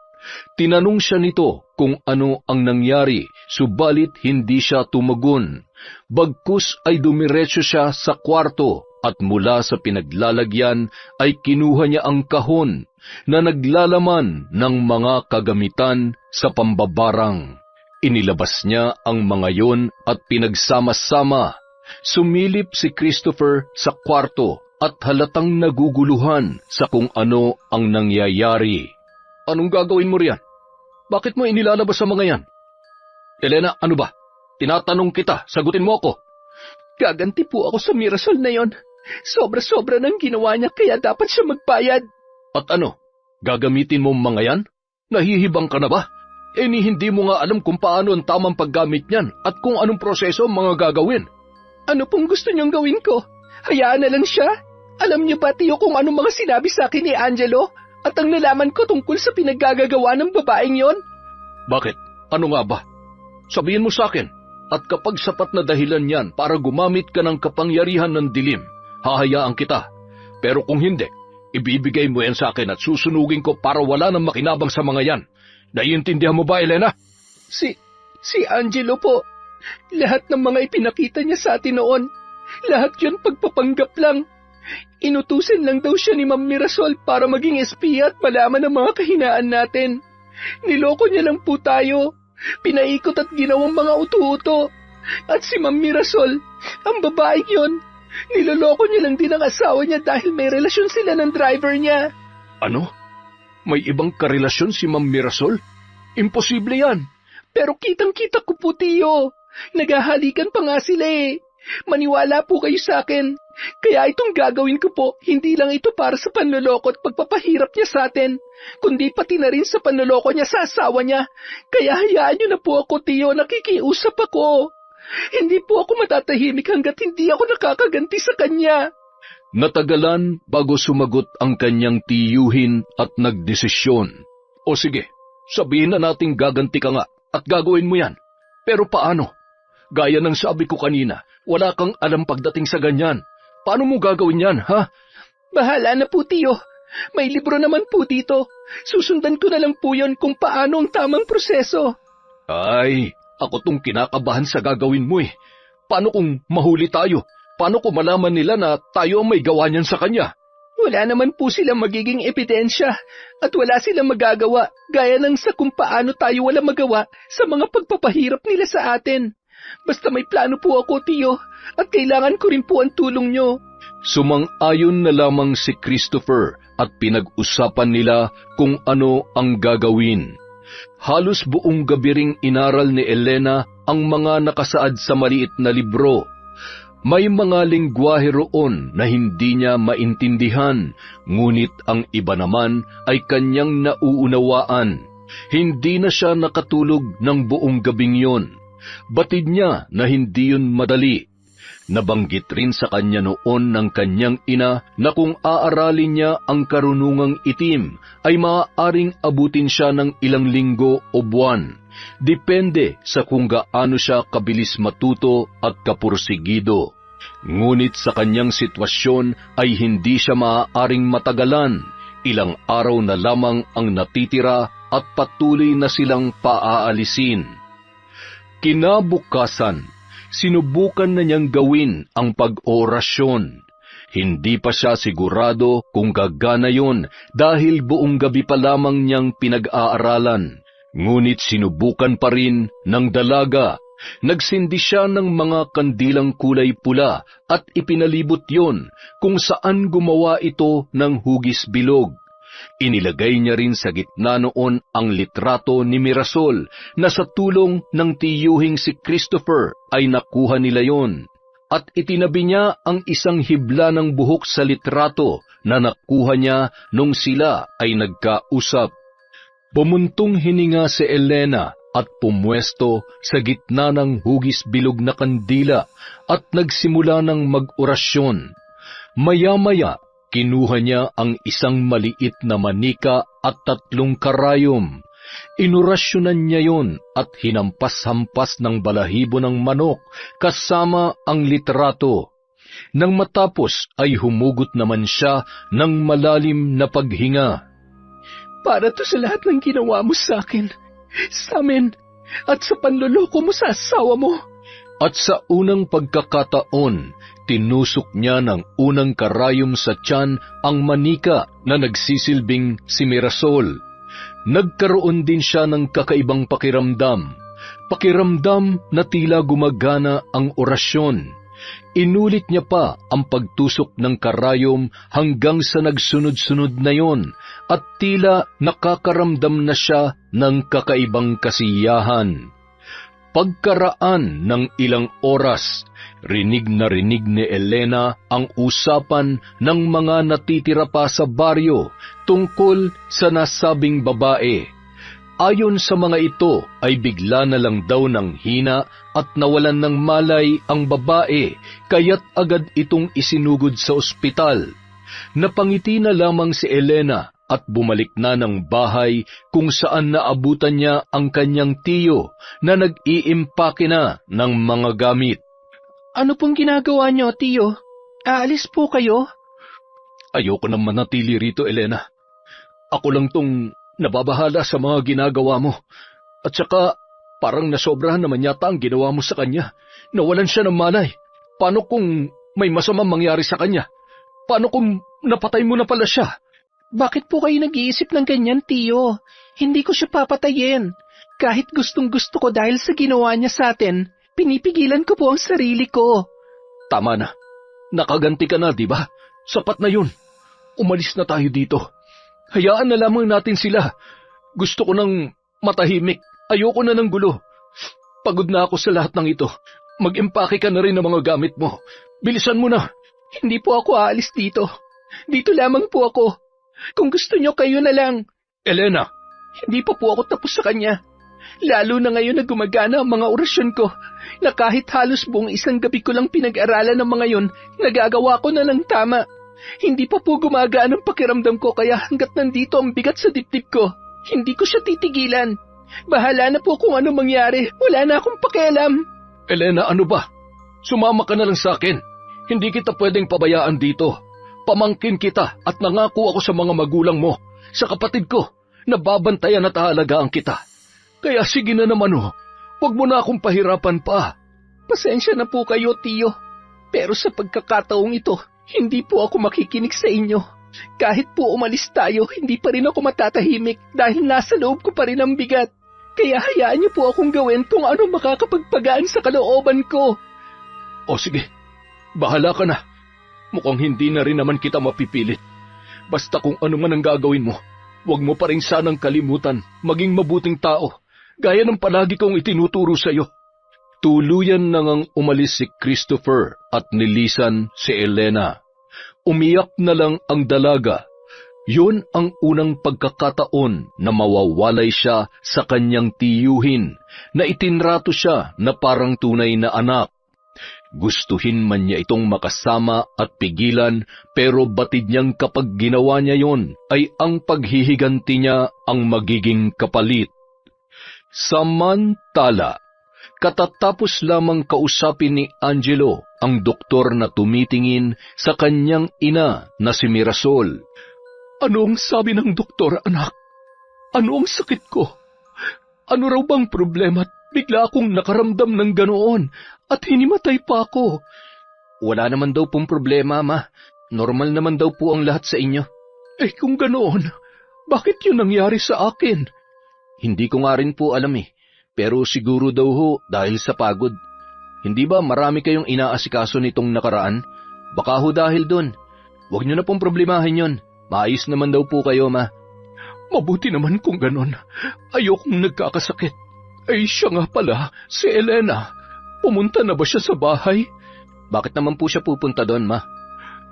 Tinanong siya nito kung ano ang nangyari, subalit hindi siya tumagon. Bagkus ay dumiretso siya sa kwarto at mula sa pinaglalagyan ay kinuha niya ang kahon na naglalaman ng mga kagamitan sa pambabarang. Inilabas niya ang mga yon at pinagsama-sama. Sumilip si Christopher sa kwarto at halatang naguguluhan sa kung ano ang nangyayari. Anong gagawin mo riyan? Bakit mo inilalabas sa mga yan? Elena, ano ba? Tinatanong kita, sagutin mo ako. Gaganti po ako sa Mirasol na yon. Sobra-sobra nang ginawa niya kaya dapat siya magbayad. At ano? Gagamitin mo mga yan? Nahihibang ka na ba? Hindi mo nga alam kung paano ang tamang paggamit niyan at kung anong proseso ang mga gagawin. Ano pong gusto niyong gawin ko? Hayaan na lang siya? Alam niyo ba, Tiyo, kung anong mga sinabi sa akin ni Angelo? At ang nalaman ko tungkol sa pinaggagawa ng babaeng yon? Bakit? Ano nga ba? Sabihin mo sa akin. At kapag sapat na dahilan yan para gumamit ka ng kapangyarihan ng dilim, hahayaan kita. Pero kung hindi, ibibigay mo yan sa akin at susunugin ko para wala nang makinabang sa mga yan. Naiintindihan mo ba, Elena? Si Angelo po. Lahat ng mga ipinakita niya sa atin noon, lahat yun pagpapanggap lang. Inutusan lang daw siya ni Ma'am Mirasol para maging espiya at malaman ang mga kahinaan natin. Niloko niya lang po tayo. Pinaikot at ginawang mga utu-uto. At si Ma'am Mirasol, ang babaeng yon, niloloko niya lang din ang asawa niya dahil may relasyon sila ng driver niya. Ano? May ibang karelasyon si Ma'am Mirasol? Imposible yan. Pero kitang-kita ko po, Tiyo. Naghahalikan pa nga sila eh. Maniwala po kayo sa akin. Kaya itong gagawin ko po, hindi lang ito para sa panloloko at pagpapahirap niya sa atin, kundi pati na rin sa panloloko niya sa asawa niya. Kaya hayaan niyo na po ako, Tiyo, nakikiusap ako. Hindi po ako matatahimik hanggat hindi ako nakakaganti sa kanya. Natagalan bago sumagot ang kanyang tiyuhin at nagdesisyon. O sige, sabihin na nating gaganti ka nga at gagawin mo yan. Pero paano? Gaya ng sabi ko kanina, wala kang alam pagdating sa ganyan. Paano mo gagawin yan, ha? Bahala na po, Tiyo. May libro naman po dito. Susundan ko na lang po yon kung paano ang tamang proseso. Ay, ako tong kinakabahan sa gagawin mo eh. Paano kung mahuli tayo? Paano kung malaman nila na tayo ang may gawa niyan sa kanya? Wala naman po silang magiging ebidensya at wala silang magagawa gaya ng sa kung paano tayo wala magawa sa mga pagpapahirap nila sa atin. Basta may plano po ako, Tiyo, at kailangan ko rin po ang tulong nyo. Sumang-ayon na lamang si Christopher at pinag-usapan nila kung ano ang gagawin. Halos buong gabi ring inaral ni Elena ang mga nakasaad sa maliit na libro. May mga lengguwahe roon na hindi niya maintindihan, ngunit ang iba naman ay kanyang nauunawaan. Hindi na siya nakatulog ng buong gabing yon. Batid niya na hindi yun madali. Nabanggit rin sa kanya noon ng kanyang ina na kung aaralin niya ang karunungang itim, ay maaaring abutin siya ng ilang linggo o buwan. Depende sa kung gaano siya kabilis matuto at kapursigido. Ngunit sa kanyang sitwasyon ay hindi siya maaaring matagalan. Ilang araw na lamang ang natitira at patuloy na silang paaalisin. Kinabukasan, sinubukan na niyang gawin ang pag-orasyon. Hindi pa siya sigurado kung gagana yon dahil buong gabi pa lamang niyang pinag-aaralan. Ngunit sinubukan pa rin ng dalaga. Nagsindi siya ng mga kandilang kulay pula at ipinalibot yon kung saan gumawa ito ng hugis bilog. Inilagay niya rin sa gitna noon ang litrato ni Mirasol na sa tulong ng tiyuhing si Christopher ay nakuha nila yon. At itinabi niya ang isang hibla ng buhok sa litrato na nakuha niya nung sila ay nagkausap. Bumuntong hininga si Elena at pumwesto sa gitna ng hugis bilog na kandila at nagsimula ng mag-orasyon. Maya-maya, kinuha niya ang isang maliit na manika at 3 karayom. Inurasyonan niya yon at hinampas-hampas ng balahibo ng manok kasama ang litrato. Nang matapos ay humugot naman siya ng malalim na paghinga. Para to sa lahat ng ginawa mo sa akin, sa amin, at sa panloloko mo sa asawa mo. At sa unang pagkakataon, tinusok niya ng unang karayom sa tiyan ang manika na nagsisilbing si Mirasol. Nagkaroon din siya ng kakaibang pakiramdam. Pakiramdam na tila gumagana ang orasyon. Inulit niya pa ang pagtusok ng karayom hanggang sa nagsunod-sunod na yon at tila nakakaramdam na siya ng kakaibang kasiyahan. Pagkaraan ng ilang oras, rinig na rinig ni Elena ang usapan ng mga natitira pa sa baryo tungkol sa nasabing babae. Ayon sa mga ito ay bigla na lang daw ng hina at nawalan ng malay ang babae, kaya't agad itong isinugod sa ospital. Napangiti na lamang si Elena at bumalik na ng bahay kung saan naabutan niya ang kanyang tiyo na nag-iimpake na ng mga gamit. Ano pong ginagawa niyo, tiyo? Aalis po kayo? Ayoko nang manatili rito, Elena. Ako lang tong nababahala sa mga ginagawa mo. At saka, parang nasobrahan naman yata ang ginawa mo sa kanya. Nawalan siya ng malay. Paano kung may masamang mangyari sa kanya? Paano kung napatay mo na pala siya? Bakit po kayo nag-iisip ng ganyan, tiyo? Hindi ko siya papatayin. Kahit gustong-gusto ko dahil sa ginawa niya sa atin, pinipigilan ko po ang sarili ko. Tama na. Nakaganti ka na, di ba? Sapat na yun. Umalis na tayo dito. Hayaan na lamang natin sila. Gusto ko nang matahimik. Ayoko na ng gulo. Pagod na ako sa lahat ng ito. Mag-impake ka na rin ng mga gamit mo. Bilisan mo na. Hindi po ako aalis dito. Dito lamang po ako. Kung gusto niyo, kayo na lang. Elena! Hindi pa po ako tapos sa kanya. Lalo na ngayon na gumagana ang mga orasyon ko, na kahit halos buong isang gabi ko lang pinag-aralan ng mga yon, nagagawa ko na lang tama. Hindi pa po gumagana ang pakiramdam ko kaya hanggat nandito ang bigat sa dibdib ko, hindi ko siya titigilan. Bahala na po kung ano mangyari, wala na akong pakialam. Elena, ano ba? Sumama ka na lang sa akin. Hindi kita pwedeng pabayaan dito. Pamangkin kita at nangako ako sa mga magulang mo, sa kapatid ko, na babantayan at aalagaan kita. Kaya sige na naman huwag mo na akong pahirapan pa. Pasensya na po kayo, tiyo. Pero sa pagkakataong ito, hindi po ako makikinig sa inyo. Kahit po umalis tayo, hindi pa rin ako matatahimik dahil nasa loob ko pa rin ang bigat. Kaya hayaan niyo po akong gawin kung ano makakapagpagaan sa kalooban ko. O sige, bahala ka na. Mukhang hindi na rin naman kita mapipilit. Basta kung ano man ang gagawin mo, huwag mo pa rin sanang kalimutan maging mabuting tao, gaya ng palagi kong itinuturo sa iyo. Tuluyan na ngang umalis si Christopher at nilisan si Elena. Umiyak na lang ang dalaga. Yun ang unang pagkakataon na mawawalay siya sa kanyang tiyuhin, na itinrato siya na parang tunay na anak. Gustuhin man niya itong makasama at pigilan, pero batid niyang kapag ginawa niya yon ay ang paghihiganti niya ang magiging kapalit. Samantala, katatapos lamang kausapin ni Angelo ang doktor na tumitingin sa kanyang ina na si Mirasol. Ano ang sabi ng doktor, anak? Ano ang sakit ko? Ano raw bang problema? Bigla akong nakaramdam ng ganoon at hinimatay pa ako. Wala naman daw pong problema, ma. Normal naman daw po ang lahat sa inyo. Eh kung ganoon, bakit yun nangyari sa akin? Hindi ko nga rin po alam pero siguro daw dahil sa pagod. Hindi ba marami kayong inaasikaso nitong nakaraan? Baka dahil doon. Huwag niyo na pong problemahin yon. Maayos naman daw po kayo, Ma. Mabuti naman kung ganon. Ayokong nagkakasakit. Ay siya nga pala, si Elena. Pumunta na ba siya sa bahay? Bakit naman po siya pupunta doon, Ma?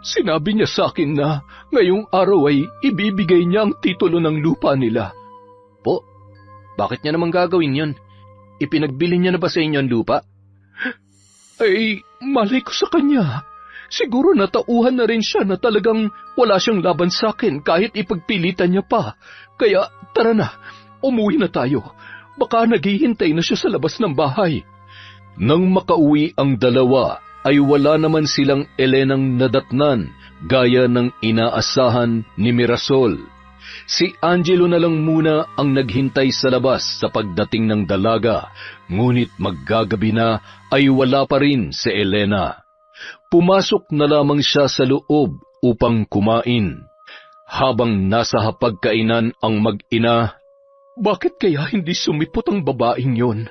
Sinabi niya sa akin na ngayong araw ay ibibigay niya ang titulo ng lupa nila. Po, bakit niya naman gagawin yun? Ipinagbili niya na ba sa inyo ang lupa? Ay, malay ko sa kanya. Siguro natauhan na rin siya na talagang wala siyang laban sa akin kahit ipagpilitan niya pa. Kaya tara na, umuwi na tayo. Baka naghihintay na siya sa labas ng bahay. Nang makauwi ang dalawa, ay wala naman silang Elenang nadatnan gaya ng inaasahan ni Mirasol. Si Angelo na lang muna ang naghintay sa labas sa pagdating ng dalaga, ngunit maggagabi na ay wala pa rin si Elena. Pumasok na lamang siya sa loob upang kumain. Habang nasa hapagkainan ang mag-ina, Bakit kaya hindi sumipot ang babaeng yon?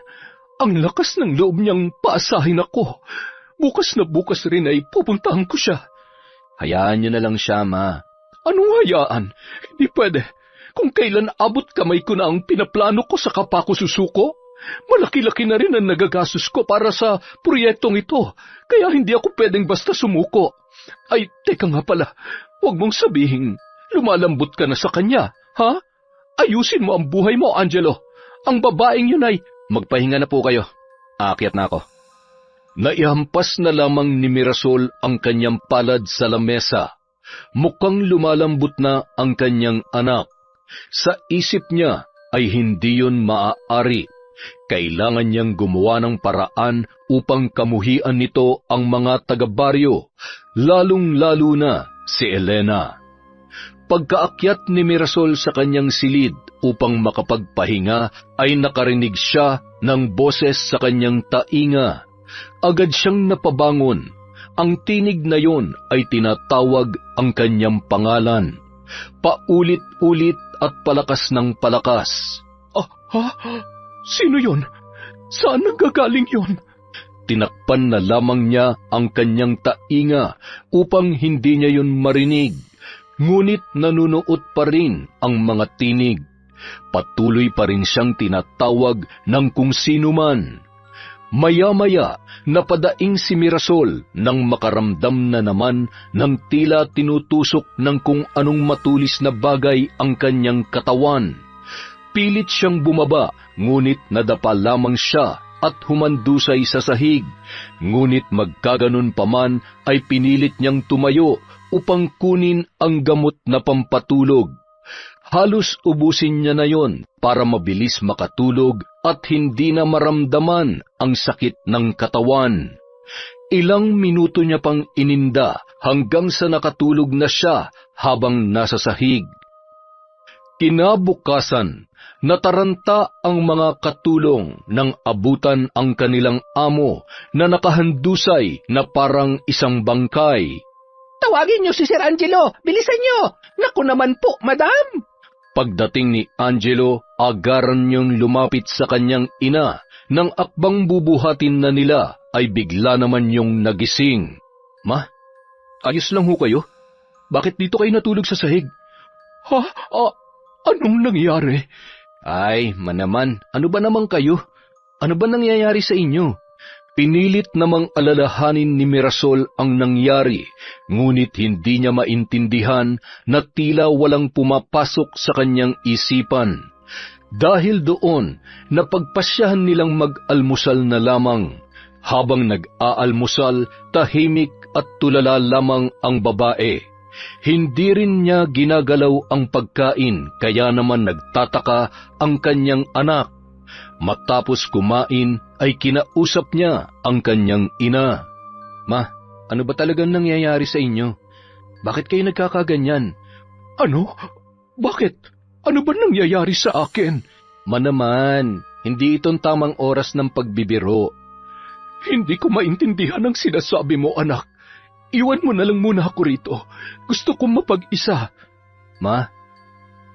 Ang lakas ng loob niyang paasahin ako. Bukas na bukas rin ay pupuntahan ko siya. Hayaan niyo na lang siya, Ma. Anong hayaan? Hindi pwede. Kung kailan abot kamay ko na ang pinaplano ko sa kapako susuko, malaki-laki na rin ang nagagastos ko para sa proyektong ito, kaya hindi ako pwedeng basta sumuko. Ay, teka nga pala, huwag mong sabihin, lumalambot ka na sa kanya, ha? Ayusin mo ang buhay mo, Angelo. Ang babaeng yun ay... Magpahinga na po kayo. Aakyat na ako. naihampas na lamang ni Mirasol ang kanyang palad sa lamesa. Mukhang lumalambot na ang kanyang anak. Sa isip niya ay hindi yun maaari. Kailangan niyang gumawa ng paraan upang kamuhian nito ang mga taga-baryo, lalong-lalo na si Elena. Pagkaakyat ni Mirasol sa kanyang silid upang makapagpahinga, ay nakarinig siya ng boses sa kanyang tainga. Agad siyang napabangon. Ang tinig na yon ay tinatawag ang kanyang pangalan. Paulit-ulit at palakas ng palakas. Sino yon? Saan nanggagaling yon? Tinakpan na lamang niya ang kanyang tainga upang hindi niya yun marinig. Ngunit nanunuot pa rin ang mga tinig. Patuloy pa rin siyang tinatawag ng kung sino man. Maya-maya, napadaing si Mirasol nang makaramdam na naman ng tila tinutusok ng kung anong matulis na bagay ang kanyang katawan. Pilit siyang bumaba, ngunit nadapa lamang siya at humandusay sa sahig. Ngunit magkaganon pa man ay pinilit niyang tumayo upang kunin ang gamot na pampatulog. Halos ubusin niya na yon para mabilis makatulog at hindi na maramdaman ang sakit ng katawan. Ilang minuto niya pang ininda hanggang sa nakatulog na siya habang nasa sahig. Kinabukasan, nataranta ang mga katulong nang abutan ang kanilang amo na nakahandusay na parang isang bangkay. Tawagin niyo si Sir Angelo! Bilisan niyo! Naku naman po, madam! Pagdating ni Angelo, agaran niyang lumapit sa kanyang ina. Nang akbang bubuhatin na nila, ay bigla naman yung nagising. Ma, ayos lang ho kayo? Bakit dito kayo natulog sa sahig? Anong nangyari? Ay, manaman, ano ba naman kayo? Ano ba nangyayari sa inyo? Pinilit namang alalahanin ni Mirasol ang nangyari, ngunit hindi niya maintindihan na tila walang pumapasok sa kanyang isipan. Dahil doon, napagpasyahan nilang mag-almusal na lamang. Habang nag-aalmusal, tahimik at tulala lamang ang babae. Hindi rin niya ginagalaw ang pagkain, kaya naman nagtataka ang kanyang anak. Matapos kumain, ay kinausap niya ang kanyang ina. Ma, ano ba talagang nangyayari sa inyo? Bakit kayo nagkakaganyan? Ano? Bakit? Ano ba nangyayari sa akin? Manaman, hindi itong tamang oras ng pagbibiro. Hindi ko maintindihan ang sinasabi mo, anak. Iwan mo na lang muna ako rito. Gusto kong mapag-isa. Ma,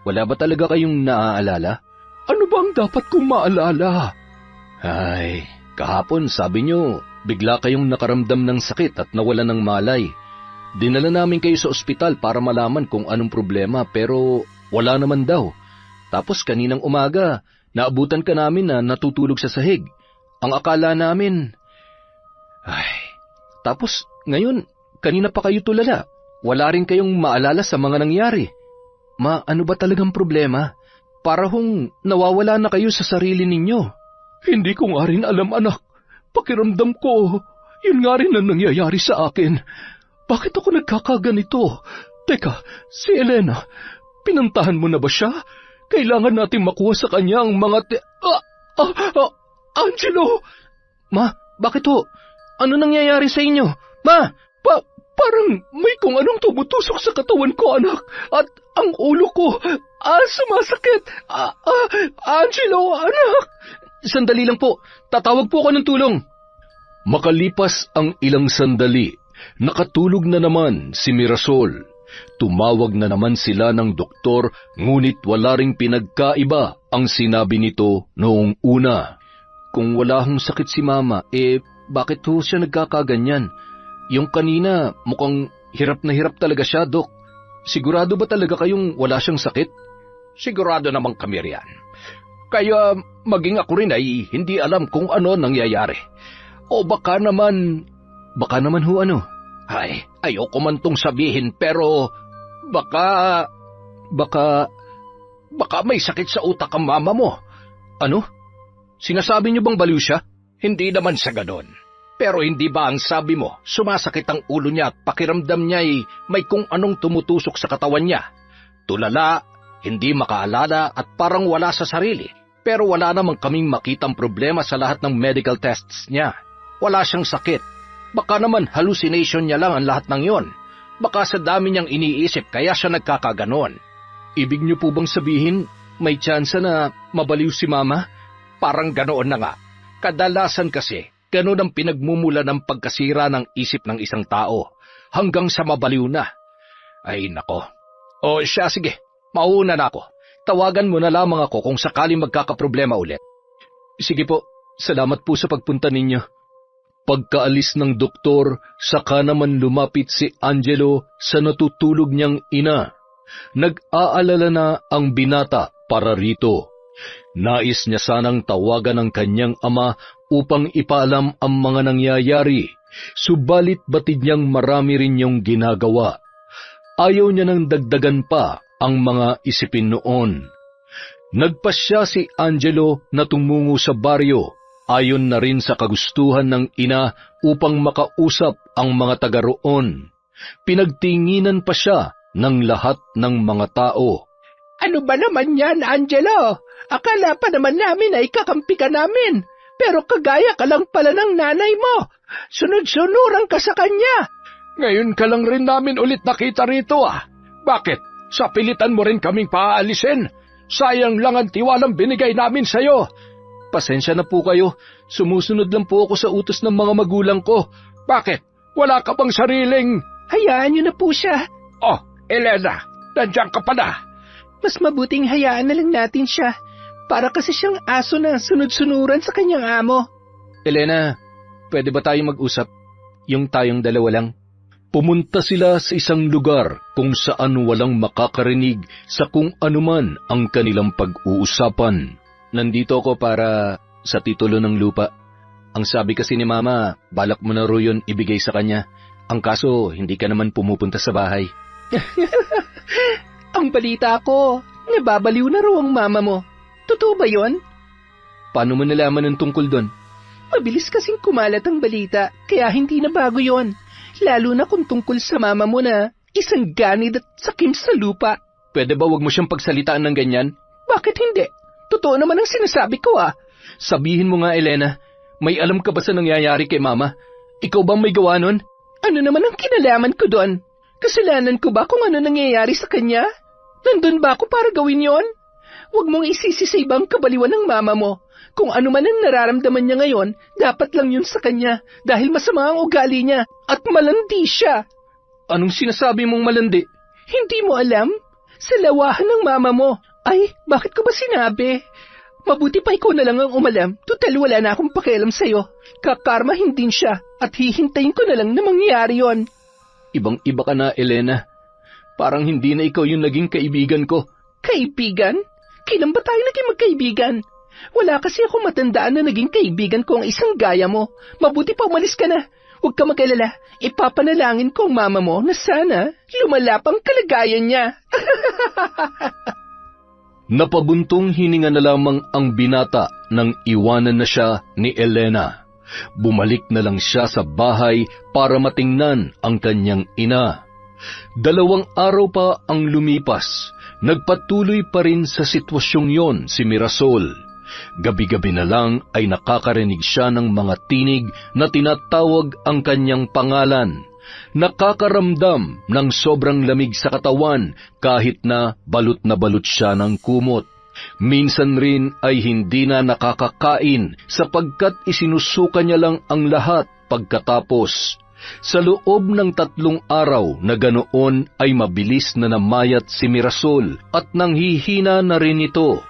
wala ba talaga kayong naaalala? Ano ba ang dapat kong maalala? Ay, kahapon sabi niyo, bigla kayong nakaramdam ng sakit at nawala ng malay. Dinala namin kayo sa ospital para malaman kung anong problema pero wala naman daw. Tapos kaninang umaga, naabutan ka namin na natutulog sa sahig. Ang akala namin... Tapos ngayon, kanina pa kayo tulala. Wala rin kayong maalala sa mga nangyari. Ano ba talagang problema? Para hong nawawala na kayo sa sarili ninyo. Hindi ko nga rin alam, anak. Pakiramdam ko, yun nga rin ang nangyayari sa akin. Bakit ako nagkakaganito? Teka, si Elena, pinuntahan mo na ba siya? Kailangan natin makuha sa kanya ang mga Angelo! Ma, bakit ho? Ano nangyayari sa inyo? Ma! Parang may kung anong tumutusok sa katawan ko, anak. At ang ulo ko, sumasakit. Angelo, anak! Sandali lang po. Tatawag po ako ng tulong. Makalipas ang ilang sandali, nakatulog na naman si Mirasol. Tumawag na naman sila ng doktor, ngunit wala ring pinagkaiba ang sinabi nito noong una. Kung wala hong sakit si Mama, bakit ho siya nagkakaganyan? Yung kanina, mukhang hirap na hirap talaga siya, Dok. Sigurado ba talaga kayong wala siyang sakit? Sigurado naman kami riyan. Kaya maging ako rin ay hindi alam kung ano nangyayari. O baka naman ho ano? Ay, ayoko man tong sabihin pero baka may sakit sa utak ang mama mo. Ano? Sinasabi niyo bang baliw siya? Hindi naman sa ganon. Pero hindi ba ang sabi mo, sumasakit ang ulo niya at pakiramdam niya ay may kung anong tumutusok sa katawan niya. Tulala, hindi makaalala at parang wala sa sarili. Pero wala namang kaming makitang problema sa lahat ng medical tests niya. Wala siyang sakit. Baka naman hallucination niya lang ang lahat ng yon. Baka sa dami niyang iniisip kaya siya nagkakaganon. Ibig niyo po bang sabihin may tsansa na mabaliw si Mama? Parang ganoon na nga. Kadalasan kasi, ganoon ang pinagmumula ng pagkasira ng isip ng isang tao hanggang sa mabaliw na. Ay nako. O siya, sige, mauna na ako. Tawagan mo na lamang ako kung sakaling magkakaproblema ulit. Sige po, salamat po sa pagpunta ninyo. Pagkaalis ng doktor, saka naman lumapit si Angelo sa natutulog niyang ina. Nag-aalala na ang binata para rito. Nais niya sanang tawagan ang kanyang ama upang ipaalam ang mga nangyayari, subalit batid niyang marami rin niyang ginagawa. Ayaw niya nang dagdagan pa ang mga isipin noon. Nagpasya si Angelo na tumungo sa baryo, ayon na rin sa kagustuhan ng ina upang makausap ang mga taga roon. Pinagtinginan pa siya ng lahat ng mga tao. Ano ba naman yan, Angelo? Akala pa naman namin ay kakampi ka namin. Pero kagaya ka lang pala ng nanay mo. Sunod-sunuran ka sa kanya. Ngayon ka lang rin namin ulit nakita rito Bakit? Sa pilitan mo rin kaming paaalisin? Sayang lang ang tiwalang binigay namin sa'yo. Pasensya na po kayo. Sumusunod lang po ako sa utos ng mga magulang ko. Bakit? Wala ka bang sariling... Hayaan niyo na po siya. Oh, Elena, nandiyan ka pa na. Mas mabuting hayaan na lang natin siya. Para kasi siyang aso na sunod-sunuran sa kanyang amo. Elena, pwede ba tayong mag-usap? Yung tayong dalawa lang. Pumunta sila sa isang lugar kung saan walang makakarinig sa kung anuman ang kanilang pag-uusapan. Nandito ako para sa titulo ng lupa. Ang sabi kasi ni Mama, balak mo na ro yun ibigay sa kanya. Ang kaso, hindi ka naman pumupunta sa bahay. Ang balita ko, nababaliw na raw ang mama mo. Totoo ba yon? Paano mo nalaman ng tungkol doon? Mabilis kasing kumalat ang balita, kaya hindi na bago yon. Lalo na kung tungkol sa mama mo na isang ganid at sakim sa lupa. Pwede ba wag mo siyang pagsalitaan ng ganyan? Bakit hindi? Totoo naman ang sinasabi ko Sabihin mo nga, Elena, may alam ka ba sa nangyayari kay Mama? Ikaw bang may gawa nun? Ano naman ang kinalaman ko doon? Kasalanan ko ba kung ano nangyayari sa kanya? Nandun ba ako para gawin yon? Huwag mong isisi sa ibang kabaliwan ng mama mo. Kung ano man ang nararamdaman niya ngayon, dapat lang yun sa kanya dahil masama ang ugali niya at malandi siya. Anong sinasabi mong malandi? Hindi mo alam? Sa lawahan ng mama mo. Ay, bakit ko ba sinabi? Mabuti pa ikaw na lang ang umalam. Tutal wala na akong pakialam sa'yo. Kakarmahin din siya at hihintayin ko na lang na mangyari yon. Ibang-iba ka na, Elena. Parang hindi na ikaw yung naging kaibigan ko. Kaibigan? Kailan ba tayo naging magkaibigan? Wala kasi ako matandaan na naging kaibigan ko ang isang gaya mo. Mabuti pa umalis ka na. Huwag ka mag-alala. Ipapanalangin ko ang mama mo na sana lumalap ang kalagayan niya. Napabuntong hininga na lamang ang binata nang iwanan na siya ni Elena. Bumalik na lang siya sa bahay para matingnan ang kanyang ina. 2 araw pa ang lumipas. Nagpatuloy pa rin sa sitwasyong yon si Mirasol. Gabi-gabi na lang ay nakakarinig siya ng mga tinig na tinatawag ang kanyang pangalan. Nakakaramdam ng sobrang lamig sa katawan kahit na balot siya ng kumot. Minsan rin ay hindi na nakakakain sapagkat isinusuka niya lang ang lahat pagkatapos. Sa loob ng 3 araw na ganoon ay mabilis na namayat si Mirasol at nanghihina na rin ito.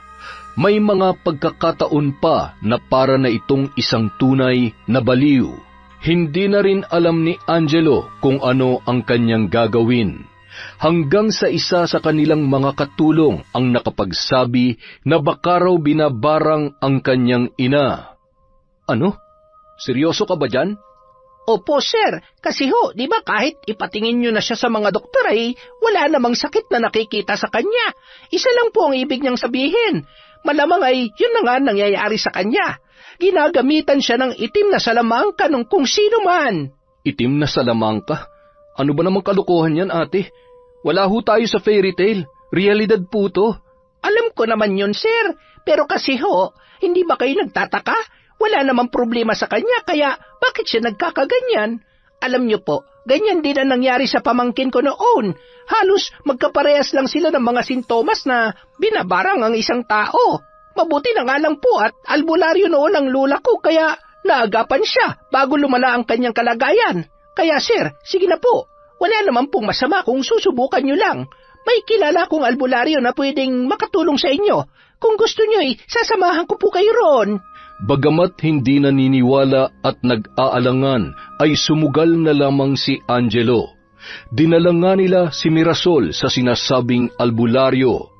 May mga pagkakataon pa na para na itong isang tunay na baliw. Hindi na rin alam ni Angelo kung ano ang kanyang gagawin. Hanggang sa isa sa kanilang mga katulong ang nakapagsabi na baka raw binabarang ang kanyang ina. Ano? Seryoso ka ba dyan? Opo, sir. Kasi di ba kahit ipatingin nyo na siya sa mga doktor ay wala namang sakit na nakikita sa kanya. Isa lang po ang ibig niyang sabihin. Malamang ay yun na nga nangyayari sa kanya. Ginagamitan siya ng itim na salamangka ng kung sino man. Itim na salamangka? Ano ba namang kalokohan yan, ate? Wala ho tayo sa fairy tale. Realidad po to. Alam ko naman yun, sir. Pero kasi hindi ba kayo nagtataka? Wala namang problema sa kanya, kaya bakit siya nagkakaganyan? Alam niyo po, ganyan din ang nangyari sa pamangkin ko noon. Halos magkaparehas lang sila ng mga sintomas na binabarang ang isang tao. Mabuti na nga lang po at albularyo noon ang lula ko, kaya naagapan siya bago lumala ang kanyang kalagayan. Kaya sir, sige na po, wala naman pong masama kung susubukan niyo lang. May kilala kong albularyo na pwedeng makatulong sa inyo. Kung gusto niyo sasamahan ko po kayo roon. Bagamat hindi naniniwala at nag-aalangan, ay sumugal na lamang si Angelo. Dinala nga nila si Mirasol sa sinasabing albularyo.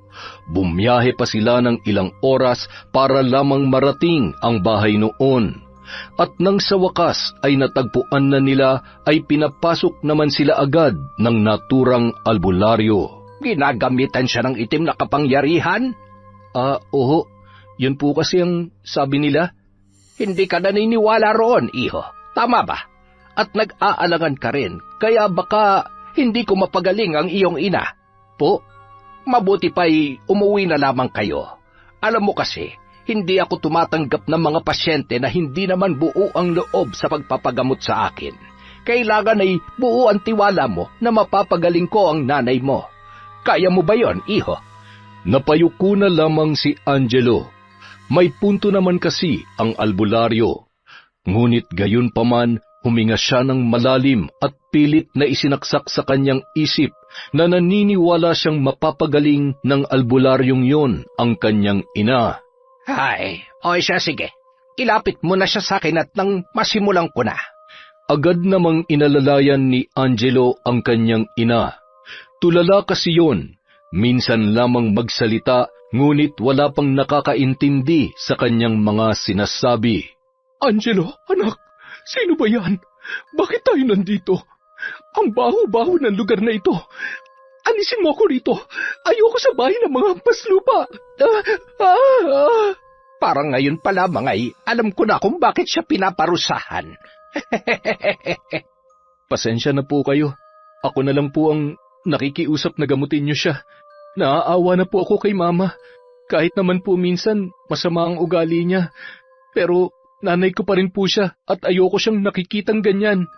Bumiyahe pa sila ng ilang oras para lamang marating ang bahay noon. At nang sa wakas ay natagpuan na nila, ay pinapasok naman sila agad ng naturang albularyo. Ginagamitan siya ng itim na kapangyarihan? Oo. Yun po kasi ang sabi nila. Hindi ka naniniwala roon, iho. Tama ba? At nag-aalangan ka rin, kaya baka hindi ko mapagaling ang iyong ina. Po? Mabuti pa'y umuwi na lamang kayo. Alam mo kasi, hindi ako tumatanggap ng mga pasyente na hindi naman buo ang loob sa pagpapagamot sa akin. Kailangan ay buo ang tiwala mo na mapapagaling ko ang nanay mo. Kaya mo ba yon, iho? Napayuko na lamang si Angelo. May punto naman kasi ang albularyo. Ngunit gayon paman, huminga siya ng malalim at pilit na isinaksak sa kanyang isip na naniniwala siyang mapapagaling ng albularyong yon ang kanyang ina. Ay, o siya sige. Ilapit mo na siya sa akin at nang masimulan ko na. Agad namang inalalayan ni Angelo ang kanyang ina. Tulala kasi yon. Minsan lamang magsalita, ngunit wala pang nakakaintindi sa kanyang mga sinasabi. Angelo, anak, sino ba yan? Bakit tayo nandito? Ang baho-baho ng lugar na ito. Alisin mo ako rito. Ayoko sa bahay ng mga paslupa. Parang ngayon pa lamang ay alam ko na kung bakit siya pinaparusahan. Pasensya na po kayo. Ako na lang po ang nakikiusap na gamutin niyo siya. Naaawa na po ako kay mama. Kahit naman po minsan masama ang ugali niya. Pero nanay ko pa rin po siya at ayoko siyang nakikitang ganyan.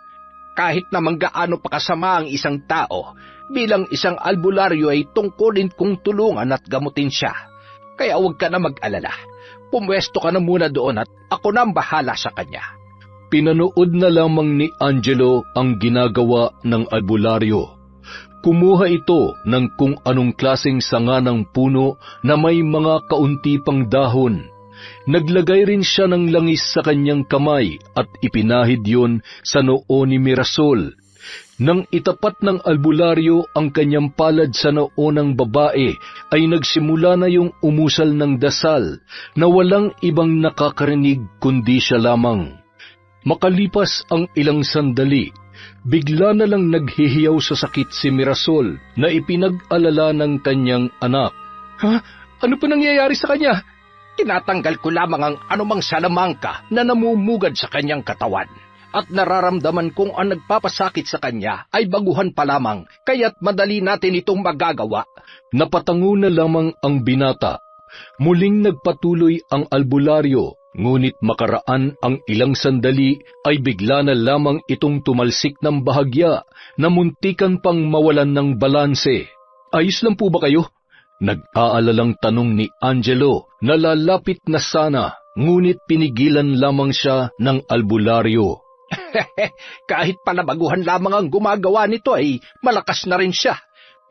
Kahit naman gaano pa kasama ang isang tao, bilang isang albularyo ay tungkulin kong tulungan at gamutin siya. Kaya huwag ka na mag-alala. Pumwesto ka na muna doon at ako na ang bahala sa kanya. Pinanood na lamang ni Angelo ang ginagawa ng albularyo. Kumuha ito ng kung anong klaseng sanga ng puno na may mga kaunti pang dahon. Naglagay rin siya ng langis sa kanyang kamay at ipinahid yon sa noo ni Mirasol. Nang itapat ng albularyo ang kanyang palad sa noo ng babae, ay nagsimula na yung umusal ng dasal na walang ibang nakakarinig kundi siya lamang. Makalipas ang ilang sandali, bigla na lang naghihiyaw sa sakit si Mirasol na ipinag-alala ng kanyang anak. Ha? Ano pa nangyayari sa kanya? Tinatanggal ko lamang ang anumang salamangka na namumugad sa kanyang katawan. At nararamdaman kong ang nagpapasakit sa kanya ay baguhan pa lamang, kaya't madali natin itong magagawa. Napatango na lamang ang binata. Muling nagpatuloy ang albularyo, ngunit makaraan ang ilang sandali ay bigla na lamang itong tumalsik ng bahagya na muntikan pang mawalan ng balanse. Ayos lang po ba kayo? Nag-aalalang tanong ni Angelo na lalapit na sana, ngunit pinigilan lamang siya ng albularyo. Kahit pala baguhan lamang ang gumagawa nito ay malakas na rin siya.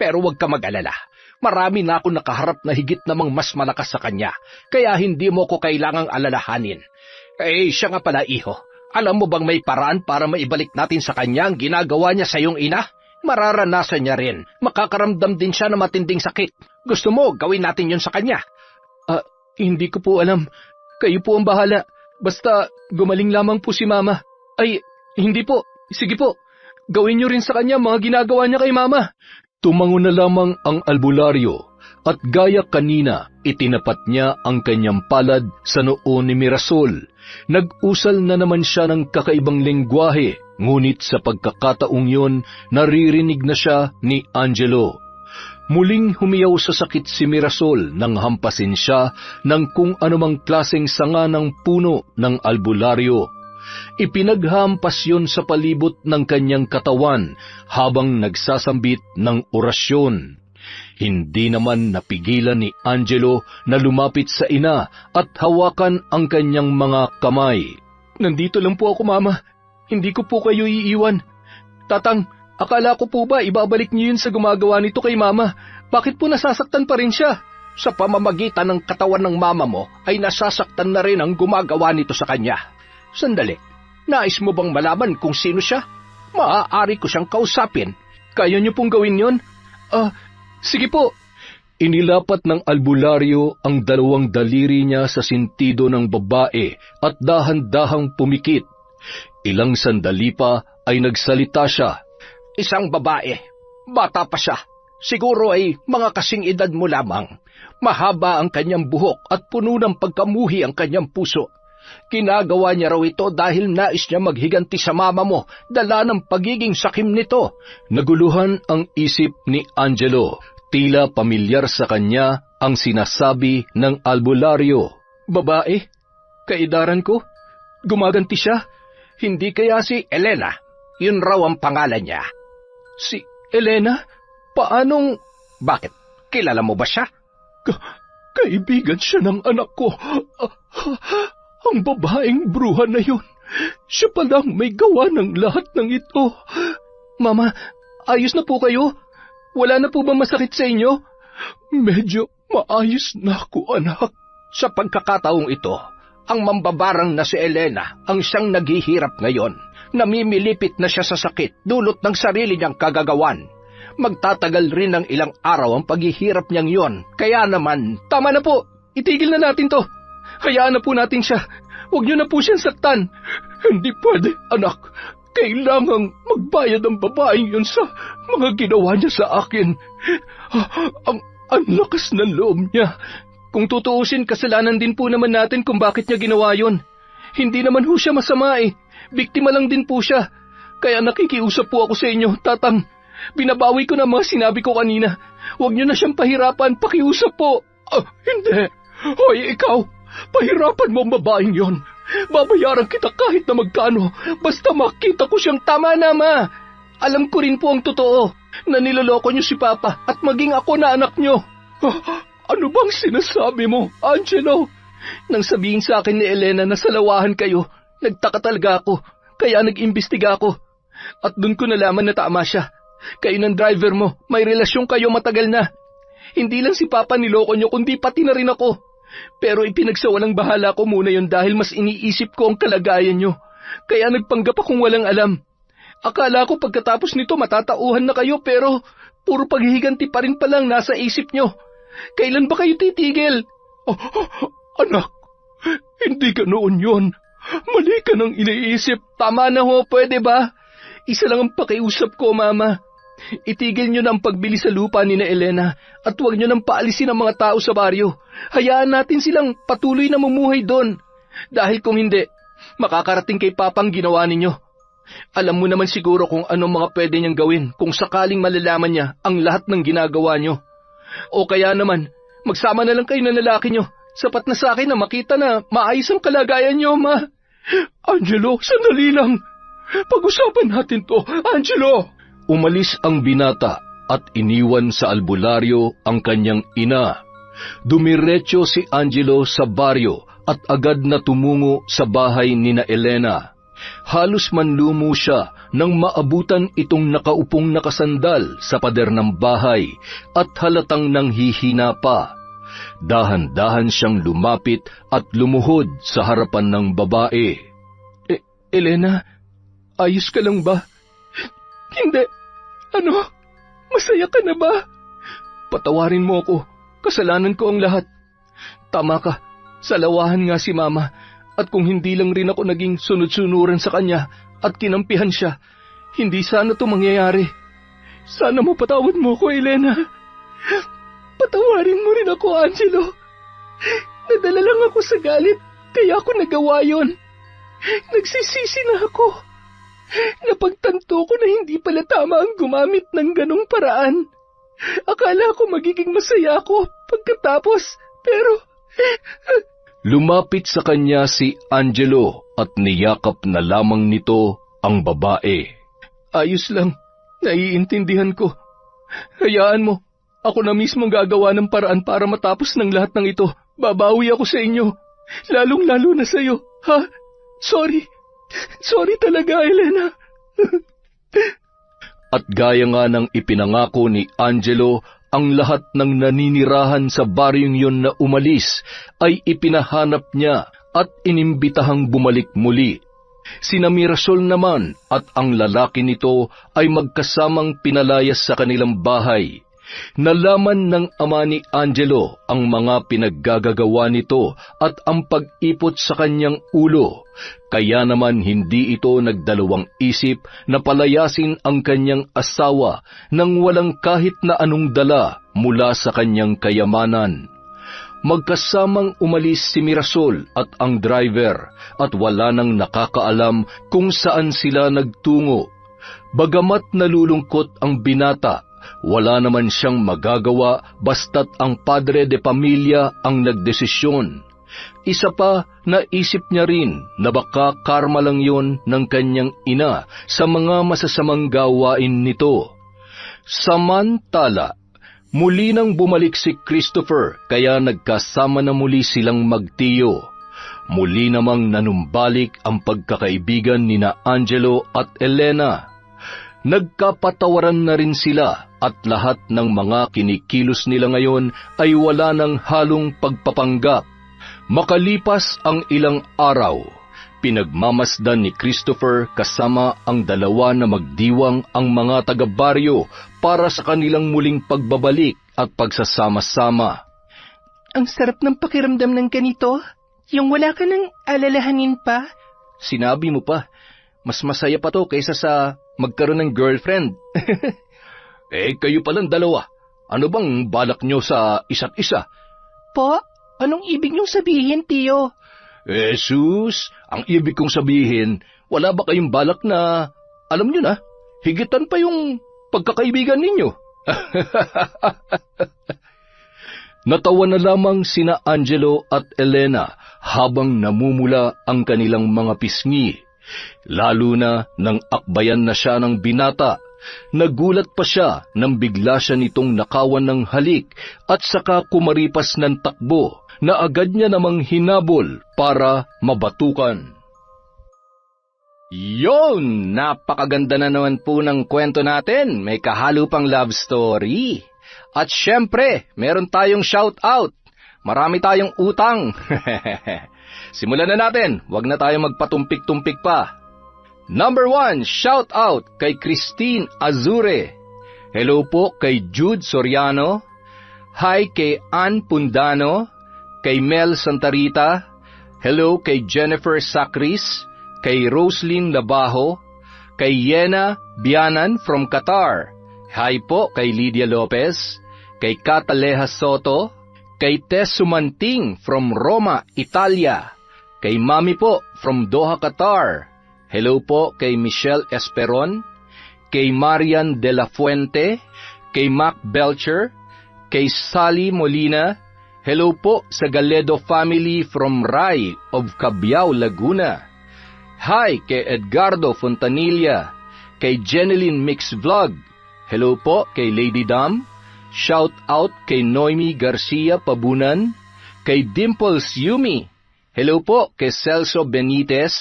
Pero huwag ka mag-alala. Marami na ako nakaharap na higit namang mas malakas sa kanya, kaya hindi mo ko kailangang alalahanin. Siya nga pala, iho. Alam mo bang may paraan para maibalik natin sa kanya ang ginagawa niya sa iyong ina? Mararanasan niya rin. Makakaramdam din siya ng matinding sakit. Gusto mo, gawin natin yun sa kanya? Hindi ko po alam. Kayo po ang bahala. Basta gumaling lamang po si Mama. Ay, hindi po. Sige po. Gawin niyo rin sa kanya mga ginagawa niya kay Mama. Tumango na lamang ang albularyo at gaya kanina, itinapat niya ang kanyang palad sa noo ni Mirasol. Nag-usal na naman siya ng kakaibang lengguwahe, ngunit sa pagkakataong yun, naririnig na siya ni Angelo. Muling humiyaw sa sakit si Mirasol nang hampasin siya ng kung anumang klaseng sanga ng puno ng albularyo. Ipinaghampas yun sa palibot ng kanyang katawan habang nagsasambit ng orasyon. Hindi naman napigilan ni Angelo na lumapit sa ina at hawakan ang kanyang mga kamay. Nandito lang po ako, Mama. Hindi ko po kayo iiwan. Tatang, akala ko po ba ibabalik niyo yun sa gumagawa nito kay Mama? Bakit po nasasaktan pa rin siya? Sa pamamagitan ng katawan ng mama mo ay nasasaktan na rin ang gumagawa nito sa kanya. Sandali, nais mo bang malaman kung sino siya? Maaari ko siyang kausapin. Kaya niyo pong gawin yon? Sige po. Inilapat ng albularyo ang dalawang daliri niya sa sintido ng babae at dahan-dahang pumikit. Ilang sandali pa ay nagsalita siya. Isang babae. Bata pa siya. Siguro ay mga kasing edad mo lamang. Mahaba ang kanyang buhok at puno ng pagkamuhi ang kanyang puso. Ginagawa niya raw ito dahil nais niya maghiganti sa mama mo, dala ng pagiging sakim nito. Naguluhan ang isip ni Angelo. Tila pamilyar sa kanya ang sinasabi ng albularyo. Babae? Kaedaran ko? Gumaganti siya? Hindi kaya si Elena? Yun raw ang pangalan niya. Si Elena? Paanong... Bakit? Kilala mo ba siya? Kaibigan siya ng anak ko. Ang babaeng bruha na yun. Siya palang may gawa ng lahat ng ito. Mama, ayos na po kayo? Wala na po ba masakit sa inyo? Medyo maayos na ako, anak. Sa pagkakataong ito, ang mambabarang na si Elena ang siyang naghihirap ngayon. Namimilipit na siya sa sakit dulot ng sarili niyang kagagawan. Magtatagal rin ng ilang araw ang paghihirap niyang yon. Kaya naman... Tama na po! Itigil na natin to! Hayaan na po natin siya. Huwag niyo na po siyang saktan. Hindi pwede, anak. Kailangang magbayad ang babaeng yun sa mga ginawa niya sa akin. Ang lakas ng loob niya. Kung tutuusin, kasalanan din po naman natin kung bakit niya ginawa yun. Hindi naman ho siya masama eh. Biktima lang din po siya. Kaya nakikiusap po ako sa inyo, Tatang. Binabawi ko na mga sinabi ko kanina. Huwag niyo na siyang pahirapan, pakiusap po. Hindi. Hoy, ikaw. Pahirapan mo ang babaeng yon. Babayaran kita kahit na magkano. Basta makita ko siyang tama na, Ma. Alam ko rin po ang totoo na niloloko niyo si Papa at maging ako na anak niyo. Ano bang sinasabi mo, Angelo? Nang sabihin sa akin ni Elena na salawahan kayo, nagtaka talaga ako. Kaya nag-imbestiga ako. At doon ko nalaman na tama siya. Kayo ng driver mo, may relasyon kayo matagal na. Hindi lang si Papa niloko niyo, kundi pati na rin ako. Pero ipinagsawalang bahala ko muna yon dahil mas iniisip ko ang kalagayan niyo. Kaya nagpanggap akong walang alam. Akala ko pagkatapos nito matatauhan na kayo pero puro paghihiganti pa rin palang nasa isip nyo. Kailan ba kayo titigil? Anak, hindi ka noon yon. Mali ka nang iniisip. Tama na ho, pwede ba? Isa lang ang pakiusap ko, Mama. Itigil nyo na ang pagbili sa lupa ni na Elena at huwag nyo nang paalisin ang mga tao sa baryo. Hayaan natin silang patuloy na mumuhay doon. Dahil kung hindi, makakarating kay Papang ginawa ninyo. Alam mo naman siguro kung anong mga pwede niyang gawin kung sakaling malalaman niya ang lahat ng ginagawa niyo. O kaya naman, magsama na lang kayo ng lalaki niyo. Sapat na sa akin na makita na maayos ang kalagayan niyo, Ma. Angelo, sandali lang. Pag-usapan natin to, Angelo. Umalis ang binata at iniwan sa albularyo ang kanyang ina. Dumiretso si Angelo sa baryo at agad na tumungo sa bahay ni na Elena. Halos manlumo siya nang maabutan itong nakaupong nakasandal sa pader ng bahay at halatang nanghihina pa. Dahan-dahan siyang lumapit at lumuhod sa harapan ng babae. Elena, ayos ka lang ba? Hindi. Ano? Masaya ka na ba? Patawarin mo ako. Kasalanan ko ang lahat. Tama ka. Salawahan nga si Mama. At kung hindi lang rin ako naging sunod-sunuran sa kanya at kinampihan siya, hindi sana to mangyayari. Sana mo patawad mo ko, Elena. Patawarin mo rin ako, Angelo. Nadala lang ako sa galit, kaya ako nagawa yon. Nagsisisi na ako. Napagtanto ko na hindi pala tama ang gumamit ng ganong paraan. Akala ko magiging masaya ako pagkatapos, pero... Lumapit sa kanya si Angelo at niyakap na lamang nito ang babae. Ayos lang, naiintindihan ko. Hayaan mo, ako na mismo gagawa ng paraan para matapos ng lahat ng ito. Babawi ako sa inyo, lalong-lalo na sa iyo. Ha? Sorry talaga, Elena. At gaya nga ng ipinangako ni Angelo, ang lahat ng naninirahan sa baryong yon na umalis ay ipinahanap niya at inimbitahang bumalik muli. Sina Mirasol naman at ang lalaki nito ay magkasamang pinalayas sa kanilang bahay. Nalaman ng ama ni Angelo ang mga pinaggagawa nito at ang pag-ipot sa kanyang ulo, kaya naman hindi ito nagdalawang isip na palayasin ang kanyang asawa nang walang kahit na anong dala mula sa kanyang kayamanan. Magkasamang umalis si Mirasol at ang driver at wala nang nakakaalam kung saan sila nagtungo. Bagamat nalulungkot ang binata, wala naman siyang magagawa basta't ang padre de pamilya ang nagdesisyon. Isa pa, naisip niya rin na baka karma lang yon ng kanyang ina sa mga masasamang gawain nito. Samantala, muli nang bumalik si Christopher kaya nagkasama na muli silang magtiyo. Muli namang nanumbalik ang pagkakaibigan ni na Angelo at Elena. Nagkapatawaran na rin sila at lahat ng mga kinikilos nila ngayon ay wala ng halong pagpapanggap. Makalipas ang ilang araw, pinagmamasdan ni Christopher kasama ang dalawa na magdiwang ang mga taga-baryo para sa kanilang muling pagbabalik at pagsasama-sama. Ang sarap ng pakiramdam ng ganito, yung wala ka nang alalahanin pa. Sinabi mo pa, mas masaya pa to kaysa sa magkaroon ng girlfriend. Kayo palang dalawa. Ano bang balak nyo sa isa't isa? Po, anong ibig niyong sabihin, Tiyo? Jesus, ang ibig kong sabihin, wala ba kayong balak na, alam nyo na, higitan pa yung pagkakaibigan ninyo? Natawa na lamang sina Angelo at Elena habang namumula ang kanilang mga pisngi. Lalo na nang akbayan na siya ng binata, nagulat pa siya nang bigla siya nitong nakawan ng halik at saka kumaripas ng takbo na agad niya namang hinabol para mabatukan. Yon! Napakaganda na naman po ng kwento natin. May kahalo pang love story. At syempre, meron tayong shout-out. Marami tayong utang. Simulan na natin. Huwag na tayong magpatumpik-tumpik pa. Number 1, shout out kay Christine Azure. Hello po kay Jude Soriano. Hi kay Ann Pundano. Kay Mel Santarita. Hello kay Jennifer Sacris. Kay Roslyn Labajo. Kay Yena Bianan from Qatar. Hi po kay Lydia Lopez. Kay Cataleja Soto. Kay Tess Sumanting from Roma, Italia. Kay Mami po from Doha, Qatar. Hello po kay Michelle Esperon. Kay Marian de la Fuente. Kay Mac Belcher. Kay Sally Molina. Hello po sa Galedo family from Rai of Cabiao, Laguna. Hi kay Edgardo Fontanilla. Kay Jeneline Mix Vlog. Hello po kay Lady Dam. Shout out kay Noemi Garcia Pabunan. Kay Dimples Yumi. Hello po kay Celso Benitez.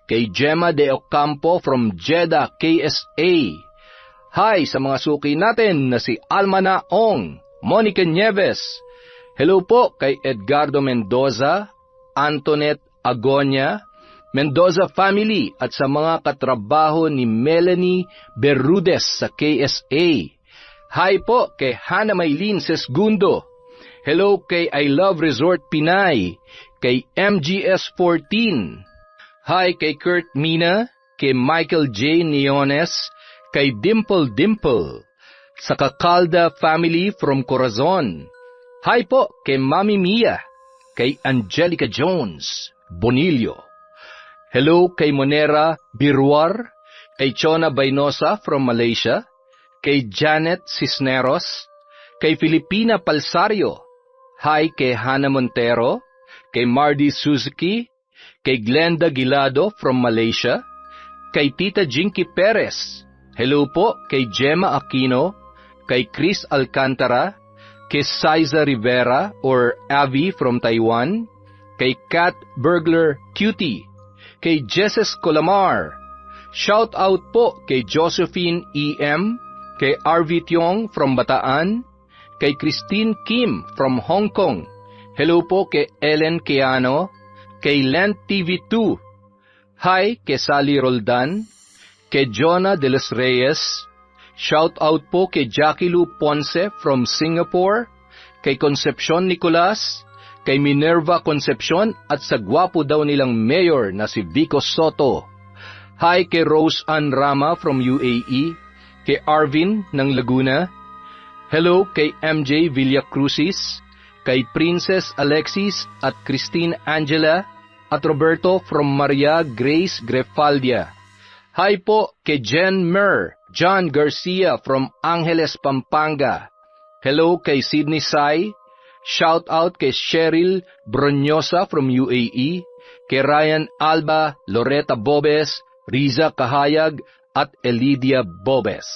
Kay Gemma de Ocampo from Jeddah, KSA. Hi sa mga suki natin na si Almana Ong, Monica Nieves. Hello po kay Edgardo Mendoza, Antoinette Agonia, Mendoza family at sa mga katrabaho ni Melanie Berrudes sa KSA. Hi po kay Hannah Maylin Sesgundo. Hello kay I Love Resort Pinay, kay MGS 14. Hi kay Kurt Mina, kay Michael J. Neones, kay Dimple Dimple, sa Kakalda family from Corazon. Hi po kay Mami Mia, kay Angelica Jones, Bonillo. Hello kay Monera Birwar, kay Chona Bainosa from Malaysia, kay Janet Cisneros, kay Filipina Palsario. Hi kay Hannah Montero, kay Mardy Suzuki, kay Glenda Gilado from Malaysia, kay Tita Jinky Perez. Hello po kay Gemma Aquino, kay Chris Alcantara, kay Saiza Rivera or Avi from Taiwan, kay Kat Burglar Cutie, kay Jesses Colamar. Shout out po kay Josephine E.M., kay RV Tiong from Bataan, kay Christine Kim from Hong Kong. Hello po kay Ellen Keano, kay Lent TV2. Hi kay Sally Roldan, kay Jonah de los Reyes. Shout out po kay Jackie Lou Ponce from Singapore, kay Concepcion Nicolas, kay Minerva Concepcion at sa gwapo daw nilang mayor na si Vico Soto. Hi kay Rose Ann Rama from UAE, kay Arvin ng Laguna. Hello kay MJ Villacrucis, kay Princess Alexis at Christine Angela, at Roberto from Maria Grace Grefaldia. Hi po kay Jen Mer, John Garcia from Angeles, Pampanga. Hello kay Sydney Sai. Shout out kay Cheryl Bronyosa from UAE, kay Ryan Alba, Loretta Bobes, Riza Kahayag, at Elidia Bobes.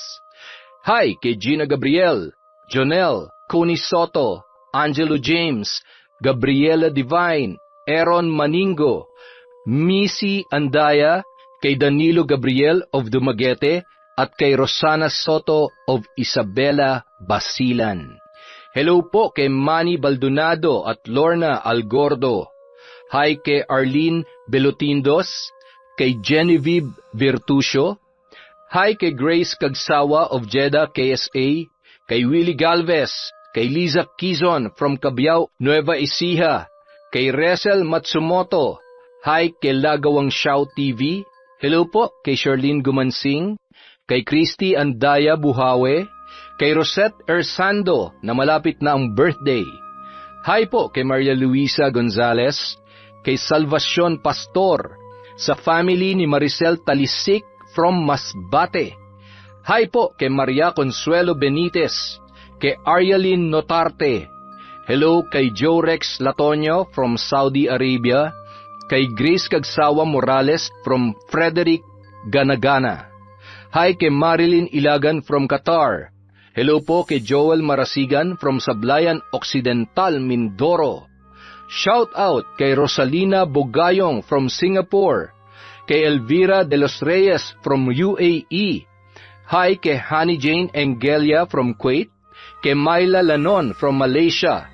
Hi kay Gina Gabriel, Jonel, Connie Soto, Angelo James, Gabriela Divine, Aaron Maningo, Missy Andaya, kay Danilo Gabriel of Dumaguete, at kay Rosana Soto of Isabela Basilan. Hello po kay Manny Baldonado at Lorna Algordo. Hi kay Arlene Belotindos, kay Genevieve Virtusio. Hi kay Grace Kagsawa of Jeddah, KSA, kay Willie Galvez, kay Liza Quizon from Cabiao, Nueva Ecija, kay Resel Matsumoto. Hi kay Lagawang Xiao TV. Hello po kay Charlene Gumansing, kay Christy Andaya Buhawe, kay Rosette Ersando na malapit na ang birthday. Hi po kay Maria Luisa Gonzalez, kay Salvacion Pastor, sa family ni Maricel Talisik from Masbate. Hi po kay Maria Consuelo Benitez, kay Arialyn Notarte. Hello kay Joe Rex Latonio from Saudi Arabia, kay Grace Kagsawa Morales from Frederick Ganagana. Hi kay Marilyn Ilagan from Qatar. Hello po kay Joel Marasigan from Sablayan Occidental, Mindoro. Shout out kay Rosalina Bogayong from Singapore, kay Elvira de los Reyes from UAE. Hi kay Honey Jane Engelia from Kuwait, kay Myla Lanon from Malaysia.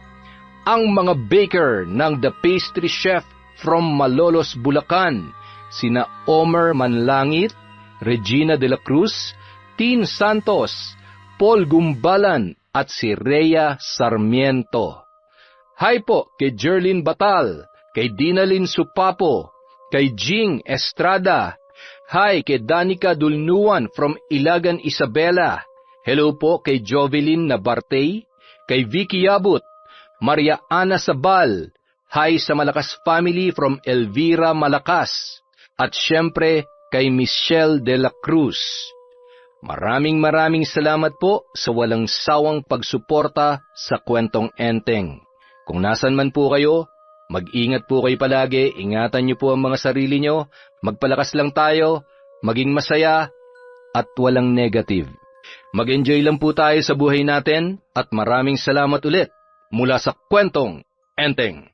Ang mga baker ng The Pastry Chef from Malolos, Bulacan, sina Omer Manlangit, Regina de la Cruz, Tin Santos, Paul Gumbalan at si Rhea Sarmiento. Hi po kay Jerlyn Batal, kay Dinalyn Supapo, kay Jing Estrada. Hi kay Danica Dulnuan from Ilagan, Isabela. Hello po kay Jovelyn Nabartey, kay Vicky Yabut, Maria Ana Sabal. Hi sa Malakas family from Elvira Malakas. At syempre kay Michelle de la Cruz. Maraming salamat po sa walang sawang pagsuporta sa Kwentong Enteng. Kung nasan man po kayo, mag-ingat po kayo palagi, ingatan niyo po ang mga sarili niyo, magpalakas lang tayo, maging masaya, at walang negative. Mag-enjoy lang po tayo sa buhay natin, at maraming salamat ulit mula sa Kwentong Enteng.